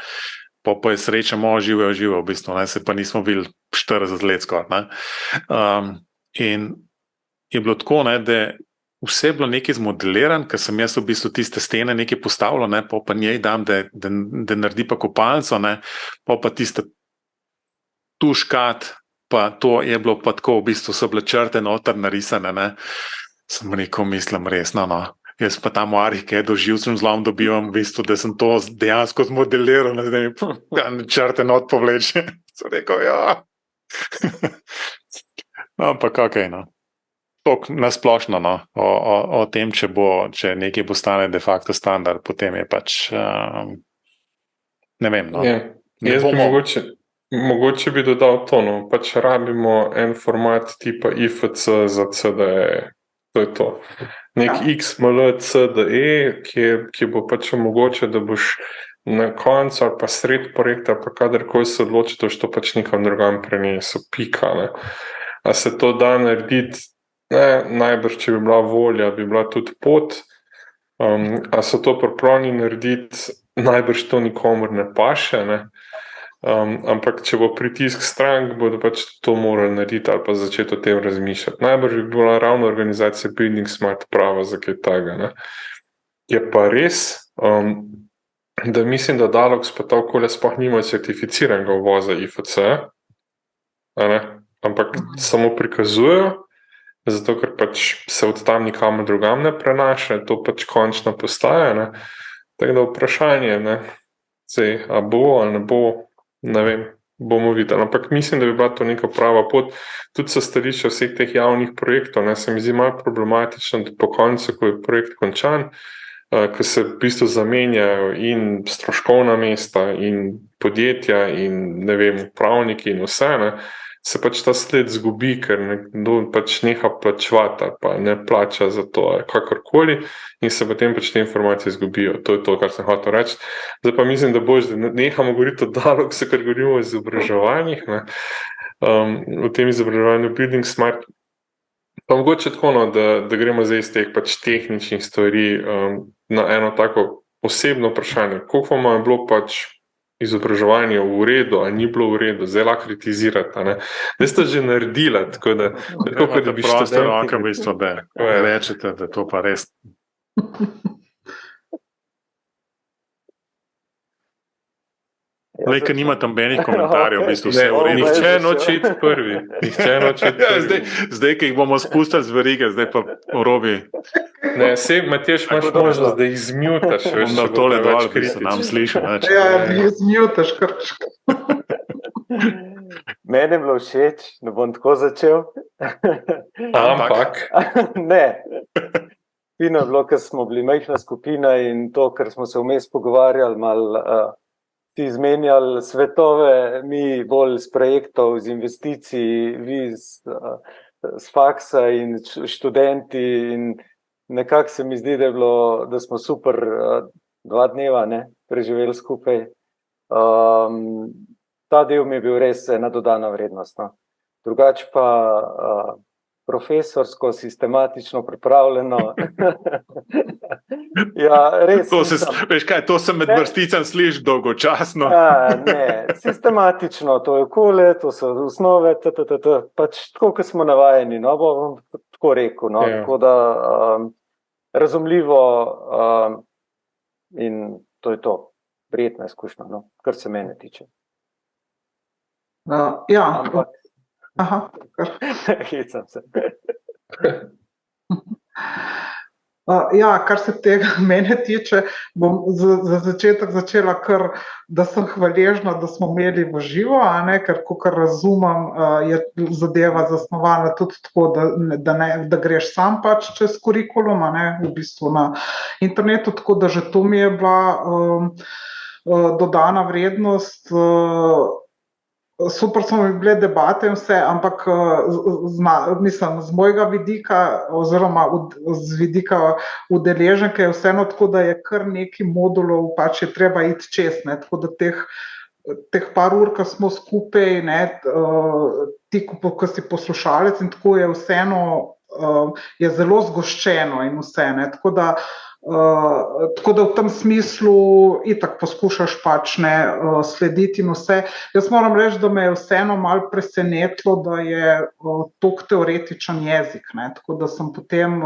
Pa je sreča, živo, v bistvu, ne, se pa nismo videli 40 let skoraj, ne. In je bilo tako, ne, da vse bilo nekaj zmodeliran, ker sem jaz v bistvu tiste stene nekaj postavljal, ne, pa njej dam, da naredi pa kopalnico, ne, pa tiste tuškat, pa to je bilo pa tako, v bistvu so bile črte noter narisane, ne. Sem rekel, mislim, resno, no. Jaz pa tam v Arhike doživcem zlom dobivam, v bistvu, da sem to dejansko zmodeliral, da mi črte not povleče. Sem rekel, ja. No, ampak okej, no. Tok nasplošno, no, o tem, če nekaj postane de facto standard, potem je pač, ne vem, no. Jaz bi mogoče bi dodal to, no, pač rabimo en format tipa IFC za CDE. To je to. Nek XML CDE, ki bo pač omogočil, da boš na koncu ali pa sred projekta, pa kadarkoli se odloči, da boš to pač nekam drugam prenesel, pika, ne. A se to da narediti? Ne, najbrž, če bi bila volja, bi bila tudi pot. A so to pripravljeni narediti? Najbrž to nikomur ne paše, ne. Ampak če bo pritisk strank, bodo pač to morali narediti ali pa začeti o tem razmišljati. Najbrž bi bila ravno organizacija Building Smart prava za kaj takega, ne. Je pa res, da mislim, da Dalox pa ta okolja sploh nima certificiranega uvoza IFC, ne, ampak samo prikazujejo, zato ker pač se od tam nikamor drugam ne prenaša, to pač končno postaja, ne. Tako da vprašanje, ne, sej, a bo ali ne bo, ne vem, bomo videli. Ampak mislim, da bi bila to neka prava pot. Tudi so stališča vseh teh javnih projektov, ne, se mi zdi malo problematično, da po koncu, ko je projekt končan, ko se v bistvu zamenjajo in stroškovna mesta in podjetja in, ne vem, upravniki in vse, ne, se pač ta sled zgubi, ker nekdo pač neha plačevati ali pa ne plača za to ali kakorkoli in se potem pač te informacije zgubijo. To je to, kar sem hotel reči. Zdaj pa mislim, da boš, da nehamo govoriti o Daloxu, ker govorimo o izobraževanjih, ne. V tem izobraževanju Building Smart. Pa mogoče tako, no, da gremo zdaj iz teh pač tehničnih stvari na eno tako osebno vprašanje. Koliko vam je bilo pač izobraževanje v redu, ali ni bilo v redu, zdaj lahko kritizirate, ne. Zdaj ste že naredila, tako da bi proste roke v bistvu, da rečete, da to pa res. Lej, ker nima tam benih komentarjev, v bistvu vse v redu. Nihče noče iti prvi. Zdaj, ki jih bomo spustili z verige, zdaj pa v robi. Ne, sej, Matjaž, imaš možnost, da jih zmjutaš. Bom na tole dol, bi se nam slišal. Ja, jih zmjutaš, krčka. Meni je bilo všeč, ne bom tako začel. Ampak. Ne. Fino je bilo, ker smo bili majhna skupina in to, ker smo se vmes pogovarjali, malo ti izmenjali svetove, mi bolj z projektov, z investicij, vi z faksa in študenti in nekako se mi zdi, da smo super 2 dneva, ne, preživeli skupaj. Ta del mi je bil res ena dodana vrednost, no. Drugače pa profesorsko, sistematično pripravljeno. Ja, res. Veš kaj, to sem med vrsticami slišal dolgočasno. Ne, sistematično, to je okolje, to so osnove, pač tako, kot smo navajeni, no, bom tako rekel, no, tako da razumljivo in to je to, prijetna izkušnja, no, kar se mene tiče. Ja. Ampak Aha, hecam se. Ja, kar se tega mene tiče, bom za začetek začela kar, da sem hvaležna, da smo imeli v živo, a ne, ker kakor razumem, je zadeva zasnovana tudi tako, da greš sam pač čez kurikulum, a ne, v bistvu na internetu, tako da že to mi je bila dodana vrednost. Super so mi bile debate in vse, ampak mislim, z mojega vidika oziroma z vidika udeleženke je vseeno tako, da je kar nekaj modulov, pač je treba iti čez, ne, tako da teh par ur, ko smo skupaj, ne, ti, ko si poslušalec in tako je vseeno, je zelo zgoščeno in vse, ne, tako da Tako da v tem smislu itak poskušaš pač ne slediti in vse. Jaz moram reči, da me je vseeno malo presenetilo, da je toliko teoretičen jezik, ne. Tako da sem potem,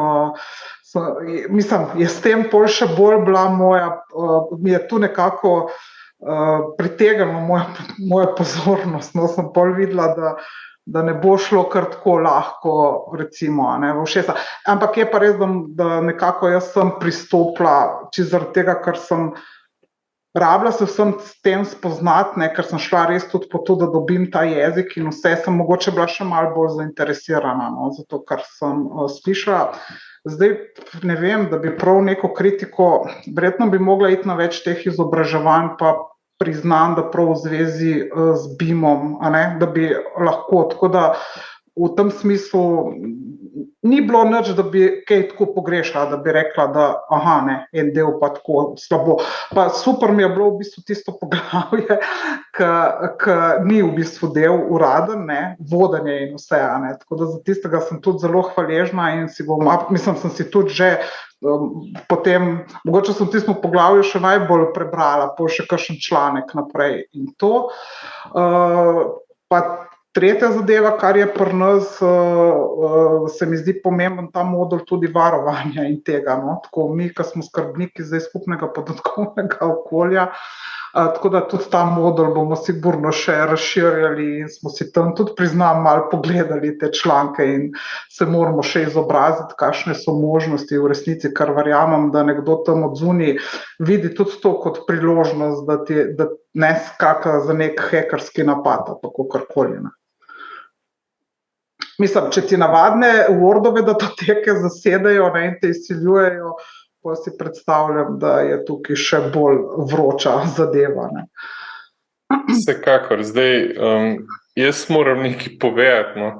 mislim, je s tem pol še bolj bila moja, mi je tu nekako pritegnilo moja pozornost, no, sem pol videla, da ne bo šlo kar tako lahko, recimo, ne, v ušesa. Ampak je pa res, da nekako jaz sem pristopila, čisto zaradi tega, ker sem rabila se vsem s tem spoznati, ne, ker sem šla res tudi po to, da dobim ta jezik in vse, sem mogoče bila še malo bolj zainteresirana, no, zato ker sem slišala. Zdaj, ne vem, da bi prav neko kritiko, verjetno bi mogla iti na več teh izobraževanj, pa priznam, da prav v zvezi z BIM-om, da bi lahko, tako da v tem smislu ni bilo nič, da bi kaj tako pogrešala, da bi rekla, da aha, ne, en del pa tako slabo. Pa super mi je bilo v bistvu tisto poglavje, ki ni v bistvu del uraden, ne, vodenje in vse, ne, tako da za tistega sem tudi zelo hvaležna in si bom, mislim, sem si tudi že potem, mogoče sem v tistem poglavju še najbolj prebrala, pa še kakšen članek naprej in to. Pa tretja zadeva, kar je pri nas, se mi zdi pomemben ta modul tudi varovanja in tega, no, tako mi, ki smo skrbniki zdaj skupnega podatkovnega okolja, tako da tudi ta modul bomo sigurno še razširjali in smo si tam tudi, priznam, malo pogledali te članke in se moramo še izobraziti, kakšne so možnosti v resnici, kar verjamem, da nekdo tam od zunaj vidi tudi to kot priložnost, da ne skaka za nek hekerski napad, tako karkoli. Mislim, če ti navadne Wordove datoteke zasedajo, ne, in te izsiljujejo, pa si predstavljam, da je tukaj še bolj vroča zadeva, ne. Vsekakor, zdaj, jaz moram nekaj povedati, no.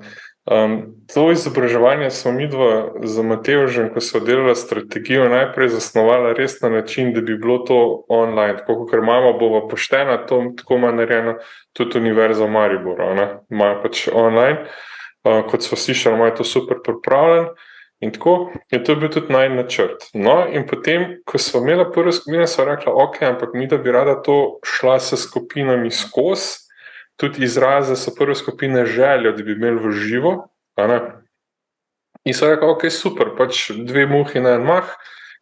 To izobraževanje smo midva z Matevžem, ko so delala strategijo, najprej zasnovala res na način, da bi bilo to online, tako ker imamo bova poštena, to tako ima narejeno tudi Univerza v Mariboru, ne, imajo pač online, kot so slišali, imajo to super pripravljen. In tako, in to je bil tudi najin načrt. No, in potem, ko smo imela prvo skupino, so rekla, ok, ampak mi da bi rada to šla s skupinami skozi, tudi izraze so prve skupine željo, da bi imeli v živo, in so rekla, ok, super, pač 2 muhi na en mah,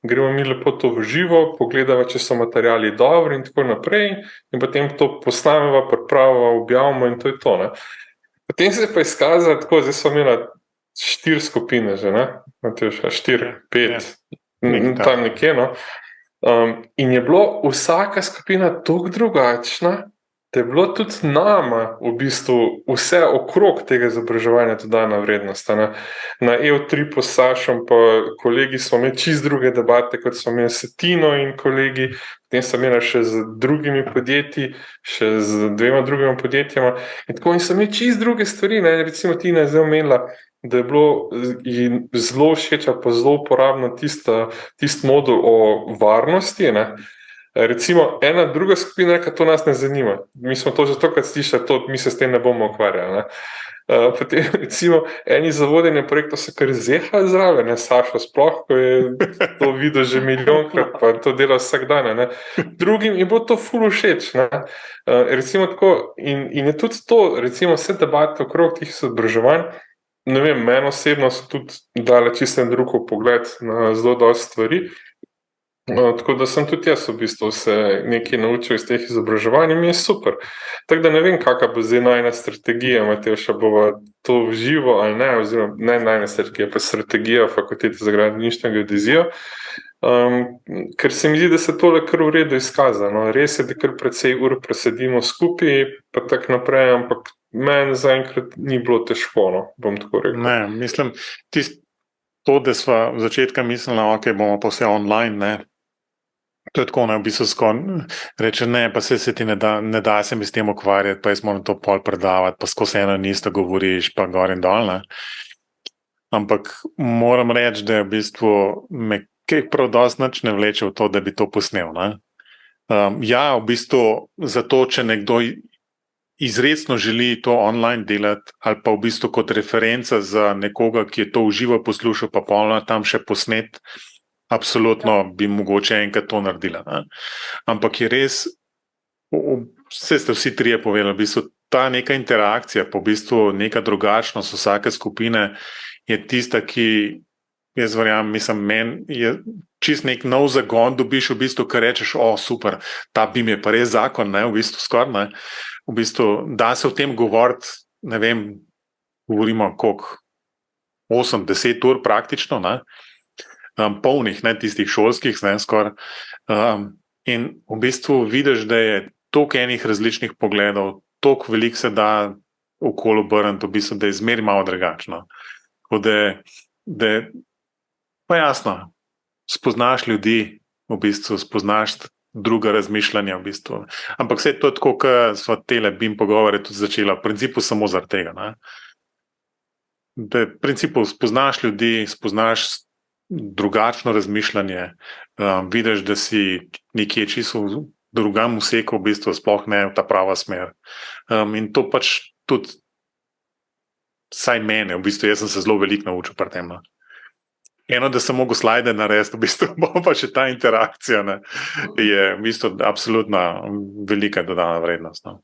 gremo mi lepo to v živo, pogledava, če so materiali dobri in tako naprej, in potem to posnameva, pripravava, objavimo in to je to, ne. Potem se je pa izkazala tako, zdaj smo imela 4 skupine že, ne? 4, 5, tam nekje, no. In je bilo vsaka skupina toliko drugačna, da je bilo tudi nama v bistvu vse okrog tega izobraževanja dodana vrednost. Na EU3 po Sašom pa kolegi smo imeli čisto druge debate, kot smo imeli s Tino in kolegi, potem sem imela še z drugimi podjetji, še z 2 drugimi podjetjama in tako, in so imeli čisto druge stvari, ne, recimo Tina je zdaj omenila, da je bilo zelo všeč, pa zelo uporabno tisti modul o varnosti, ne. Recimo, ena druga skupina reka, to nas ne zanima. Mi smo to že tokrat slišali, mi se s tem ne bomo ukvarjali, ne. Potem, recimo, eni za vodenje projektov so kar zehali zraven, ne, Sašo sploh, ko je to videl že milijonkrat, pa to dela vsak dan, ne. Drugim je bilo to ful všeč, ne. Recimo tako, in je tudi to, recimo, vse debate okrog teh izobraževanj, ne vem, meni osebno so tudi dale čisto en drug pogled na zelo dosti stvari, tako da sem tudi jaz v bistvu se nekaj naučil iz teh izobraževanj in mi je super. Tako da ne vem, kakva bo zdaj najina strategija, Matevša, bova to v živo ali ne, oziroma ne najina strategija, pa strategija Fakultete za gradbeništvo in geodezijo, ker se mi zdi, da se tole kar v redu izkaza, no. Res je, da kar precej ur presedimo skupaj, pa tako naprej, ampak meni zaenkrat ni bilo težko, no, bom tako rekel. Ne, mislim, to, da sva v začetka mislila, ok, bomo pa vse online, ne. To je tako, ne, v bistvu reče, ne, pa se ti ne da se mi s tem ukvarjati, pa jaz moram to pol predavati, pa skozi eno in isto govoriš, pa gor in dol, ne. Ampak moram reči, da je v bistvu me kaj prav dosti nič ne vleče v to, da bi to posnel, ne. Ja, v bistvu zato, če nekdo izrecno želi to online delati, ali pa v bistvu kot referenca za nekoga, ki je to v živo poslušal, pa polno tam še posnet, absolutno bi mogoče enkrat to naredila. Ne? Ampak je res, vse ste vsi trije povedali, v bistvu ta neka interakcija, pa v bistvu neka drugačnost vsake skupine je tista, ki, jaz verjamem, mislim, meni je čist nek nov zagon, dobiš v bistvu, kar rečeš, super, ta BIM je pa res zakon, ne, v bistvu skoraj, ne. V bistvu, da se o tem govoriti, ne vem, govorimo koliko, 8-10 ur praktično, ne, polnih, ne, tistih šolskih, ne, skoraj. In v bistvu vidiš, da je toliko enih različnih pogledov, toliko veliko se da okoli obrniti, v bistvu, da je zmeraj malo drugačno. Tako da pa jasno, spoznaš ljudi, v bistvu spoznaš druga razmišljanja, v bistvu. Ampak vse to je tako, kot so tele BIM pogovore tudi začela, v principu samo zaradi tega. Ne? Da v principu spoznaš ljudi, spoznaš drugačno razmišljanje, vidiš, da si nekje čisto v drugam vseku, v bistvu sploh ne v ta prava smer. In to pač tudi vsaj mene, v bistvu jaz sem se zelo veliko naučil pri tem. Eno, da sem mogel slajde narediti, v bistvu pa še ta interakcija, ne, je v bistvu absolutna velika dodana vrednost. No.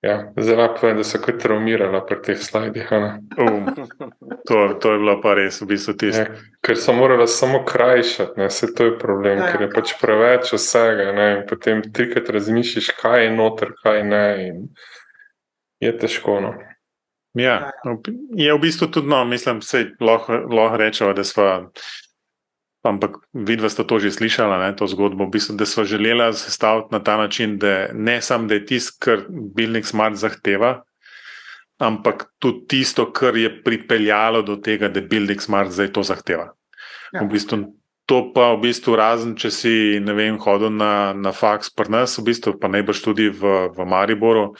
Ja, zelo pa je, da so kot traumirala pri teh slajdih. To je bilo pa res v bistvu tisto. Ja, ker so morala samo krajšati, ne, vse to je problem, ker je pač preveč vsega, ne, in potem trikrat razmišljaš, kaj je noter, kaj ne, in je težko, no. Ja, je v bistvu tudi, no, mislim, se lahko rečeva, da sva, ampak vidva sta to že slišala, ne, to zgodbo, v bistvu, da sva želela sestaviti na ta način, da ne samo, da je tisto, kar Building Smart zahteva, ampak tudi tisto, kar je pripeljalo do tega, da Building Smart zdaj to zahteva. Ja. V bistvu, to pa v bistvu razen, če si, ne vem, hodil na faks pri nas, v bistvu, pa najbrž tudi v Mariboru,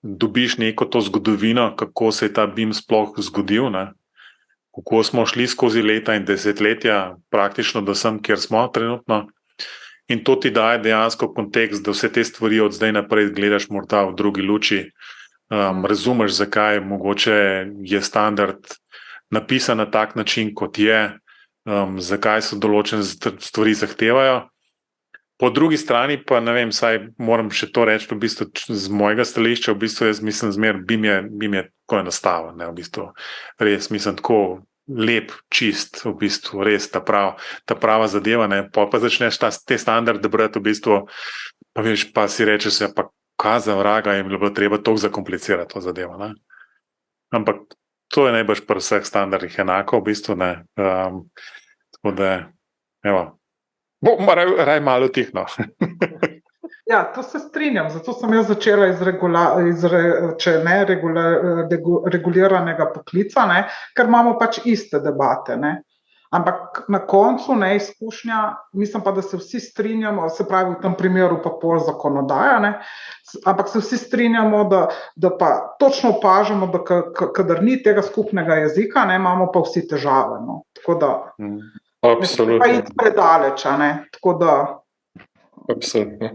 dobiš neko to zgodovino, kako se je ta BIM sploh zgodil, ne? Kako smo šli skozi leta in desetletja, praktično do sem, kjer smo trenutno. In to ti daje dejansko kontekst, da vse te stvari od zdaj naprej gledaš morda v drugi luči, razumeš, zakaj mogoče je standard napisan na tak način, kot je, zakaj so določene stvari zahtevajo. Po drugi strani pa, ne vem, saj moram še to reči, v bistvu z mojega stališča, v bistvu jaz mislim zmer, BIM je tako enostaven, ne, v bistvu res mislim tako lep, čist, v bistvu res ta prava zadeva, ne, pa začneš te standarde brati, v bistvu, pa veš, pa si rečeš se, pa kaj za vraga je bilo treba toliko zakomplicirati to zadevo, ne. Ampak to je najbrž pri vseh standardih enako, v bistvu, ne, tako da, evo, bom raj malo tihno. Ja, to se strinjam, zato sem jaz začela reguliranega poklica, ne, ker imamo pač iste debate. Ne. Ampak na koncu ne izkušnja, mislim pa, da se vsi strinjamo, se pravi v tem primeru pa pol zakonodaja, ne, ampak se vsi strinjamo, da pa točno opažamo, da kadar ni tega skupnega jezika, ne, imamo pa vsi težave. No. Tako da absolutno. Pa iti predaleč, ne, tako da absolutno.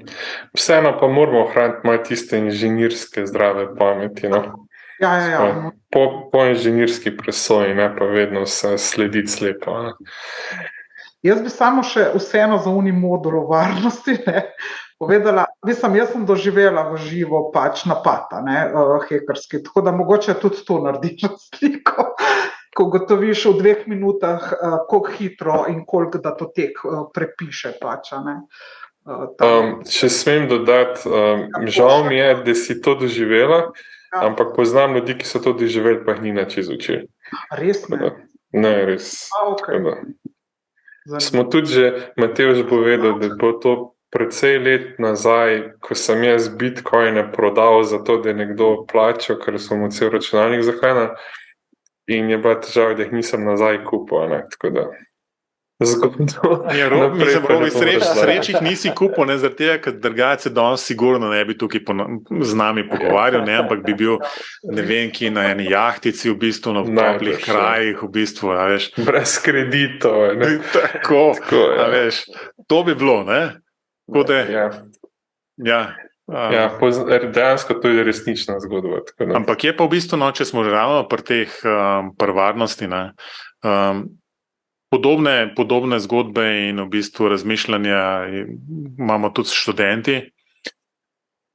Vseeno pa moramo ohraniti malo tiste inženirske zdrave pameti, no. Ja. Po inženirski presoji, ne pa vedno se slediti slepo. Ne. Jaz bi samo še vseeno za uni modul o varnosti, ne, povedala, mislim, jaz sem doživela v živo pač napad, ne, hekerski, tako da mogoče tudi to narediš sliko, ko gotoviš v 2 minutah, koliko hitro in koliko datotek prepiše pač, ne. Če smem dodati, žal mi je, da si to doživela, ampak poznam ljudi, ki so to doživeli, pa jih ni nič izučili. Res ne? Ne, res. Okay. Smo tudi že, Matevž povedal, da bo to precej let nazaj, ko sem jaz bitcoine prodal za to, da je nekdo plačal, ker so mu cel računalnik zahranil, in je bila težava, da jih nisem nazaj kupil, ne, tako da Sreč jih nisi kupil, ne, zaradi tega, ker drugače danes sigurno ne bi tukaj z nami pogovarjal, ne, ampak bi bil, ne vem, ki na eni jahtici v bistvu, na toplih krajih v bistvu, a veš. Brez kreditov, ne. Tako, a veš, to bi bilo, ne. Tako da, dejansko to je resnična zgodba. Ampak je pa v bistvu, no, če smo že ravno pri teh, pri varnosti, ne, Podobne zgodbe in v bistvu razmišljanja imamo tudi s študenti,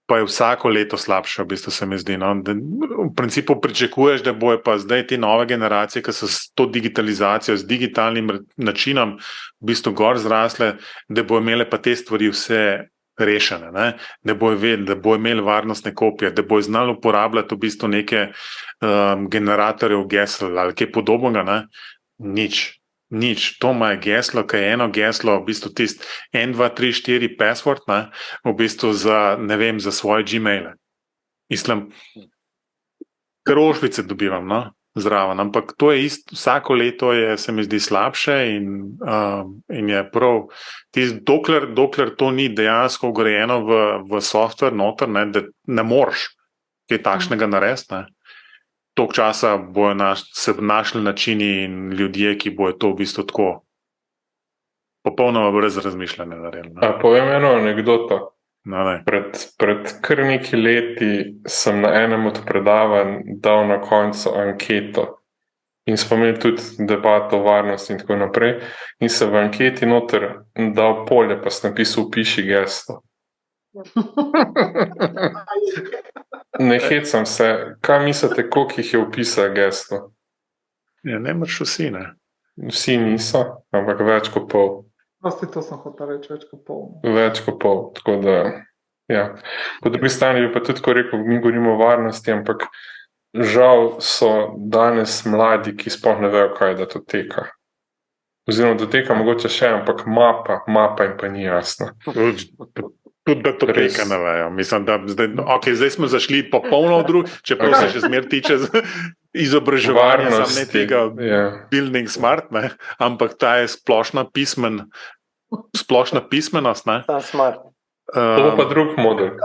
pa je vsako leto slabše, v bistvu se mi zdi. No? V principu pričakuješ, da bojo pa zdaj te nove generacije, ki so s to digitalizacijo, s digitalnim načinom v bistvu gor zrasle, da bojo imele pa te stvari vse rešene, ne? Da bojo vedeli, da bojo imeli varnostne kopije, da bojo znali uporabljati v bistvu neke generatorjev gesel ali kaj podobnega, ne? Nič. To ima geslo, ki je eno geslo, v bistvu tist 1, 2, 3, 4 password, ne? V bistvu za, ne vem, za svoje Gmaile. Mislim, krožvice dobivam, no? Zraven, ampak to je isto, vsako leto je, se mi zdi, slabše in je prav, dokler to ni dejansko vgrajeno v software noter, ne, da ne moreš kaj takšnega narediti, ne. Toliko časa bojo se našli načini in ljudje, ki bojo to v bistvu tako popolnoma brez razmišljanja naredili. A povem eno anekdoto. No, pred kar nekaj leti sem na enem od predavanj dal na koncu anketo in smo imeli tudi debato o varnosti in tako naprej in se v anketi noter dal polje, pa sem napisal piši gesto. Ne hecam se, kaj mislite, koliko jih je opisal gesto? Ja, ne moreš vsi, ne. Vsi niso, ampak več kot pol. To sem hotel reči, več kot pol. Več kot pol, tako da, ja. Po drugi strani bi pa tudi tako rekel, mi govorimo o varnosti, ampak žal so danes mladi, ki sploh ne vejo, kaj da to teka. Oziroma, da teka mogoče še, ampak mapa jim pa ni jasna. Tudi da to teka ne vejo. Mislim, da zdaj smo zašli popolno v drug, čeprav se še zmer tiče izobraževanja, sam ne tega building smart, ne, ampak ta je splošna pismenost, ne. Ta smart. To pa drug model.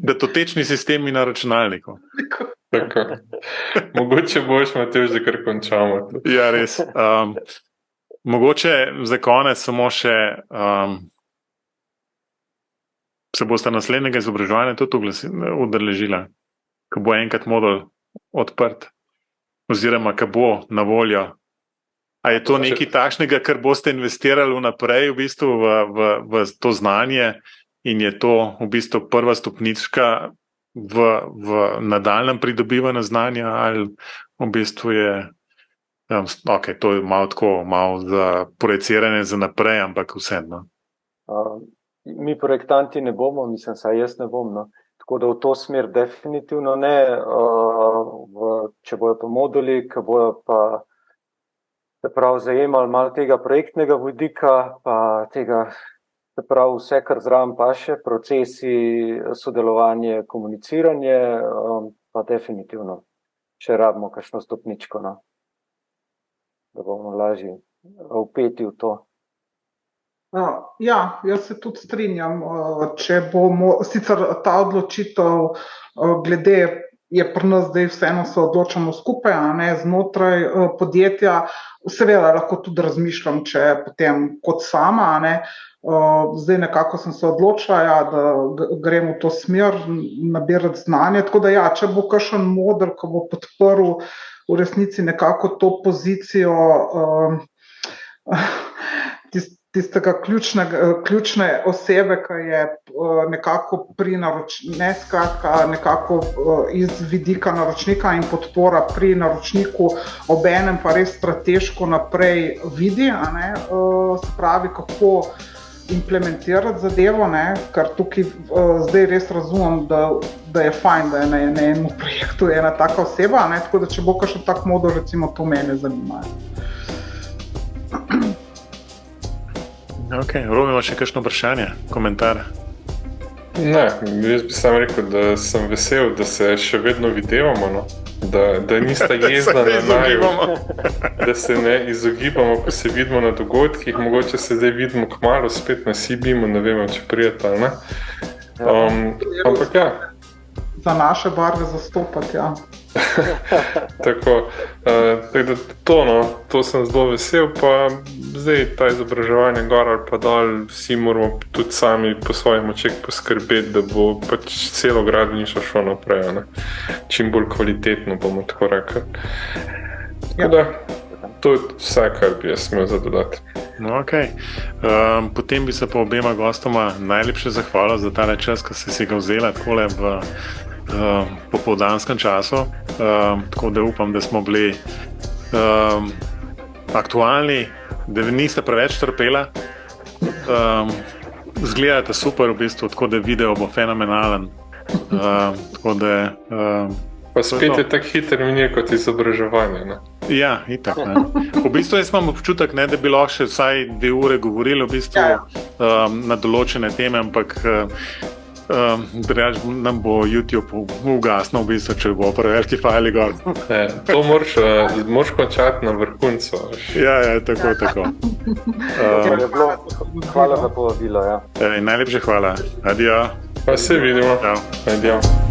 Datotečni sistemi na računalniku. Tako. Mogoče boš, Matevž, da kar končamo. Ja, res. Mogoče za konec samo še se boste naslednjega izobraževanja tudi udeležila, ko bo enkrat modul odprt, oziroma ko bo na voljo. A je to nekaj takšnega, kar boste investirali vnaprej v bistvu v to znanje in je to v bistvu prva stopnička v nadaljnjem pridobivanju znanja ali v bistvu je to je malo za projeciranje za naprej, ampak vseeno. Mi projektanti ne bomo, mislim, saj jaz ne bom, no. Tako da v to smer definitivno ne, če bojo pa moduli, ki bojo pa zajemali malo tega projektnega vodika, pa tega, vse, kar zraven paše, procesi, sodelovanje, komuniciranje, pa definitivno še rabimo kakšno stopničko, no. Da bomo lažje vpeti v to. Ja, jaz se tudi strinjam, če bomo, sicer ta odločitev glede je pri nas zdaj vseeno se odločamo skupaj, a ne, znotraj podjetja, seveda lahko tudi razmišljam, če potem kot sama, a ne, zdaj nekako sem se odločila, ja, da grem v to smer, nabirati znanje, tako da ja, če bo kakšen model, ko bo podprl v resnici nekako to pozicijo tistega ključne osebe, ki je nekako pri nekako iz vidika naročnika in podpora pri naročniku, obenem pa res strateško naprej vidi, a ne, se pravi, kako implementirati zadevo, ne, ker tukaj zdaj res razumem, da je fajn, da je na enem projektu ena taka oseba, ne, tako da če bo kakšen tak modul, recimo to mene zanima. Ok, Robi, imaš še kakšno vprašanje, komentar? Ne, jaz bi sam rekel, da sem vesel, da se še vedno videvamo, no? Da nista jezna na naju, da se ne izogibamo, ko se vidimo na dogodkih, mogoče se zdaj vidimo kmalu spet na Sibimu, ne vem, če prijeta, ne? Ampak ja. Za naše barve zastopati, ja. Tako da to sem zelo vesel, pa zdaj ta izobraževanje gor ali pa dol, vsi moramo tudi sami po svojem močeh poskrbeti, da bo pač celo gradbeništvo šlo naprej, ne? Čim bolj kvalitetno, bomo tako rekli. Tako da, To je vse, kar bi jaz smel zadodati. No, okay. Potem bi se pa obema gostoma najlepše zahvalil za ta čas, ki ste si ga vzela takole v popoldanskem času. Tako da upam, da smo bili aktualni, da niste preveč trpela. Zgledate super v bistvu, tako da video bo fenomenalen. Tako da pa spet je tako hiter minil kot izobraževanje. Ne? Ja, itak. Ne. V bistvu jaz imam občutek, ne, da bi lahko še vsaj 2 ure govorili v bistvu, na določene teme, ampak nam bo YouTube ugasnil, v bistvu, če bo preveliki fajli gor. To moraš končati na vrhuncu. Ja, tako. Hvala za povabilo. Ja. Najlepše hvala. Adijo. Pa se vidimo. Ciao. Adijo.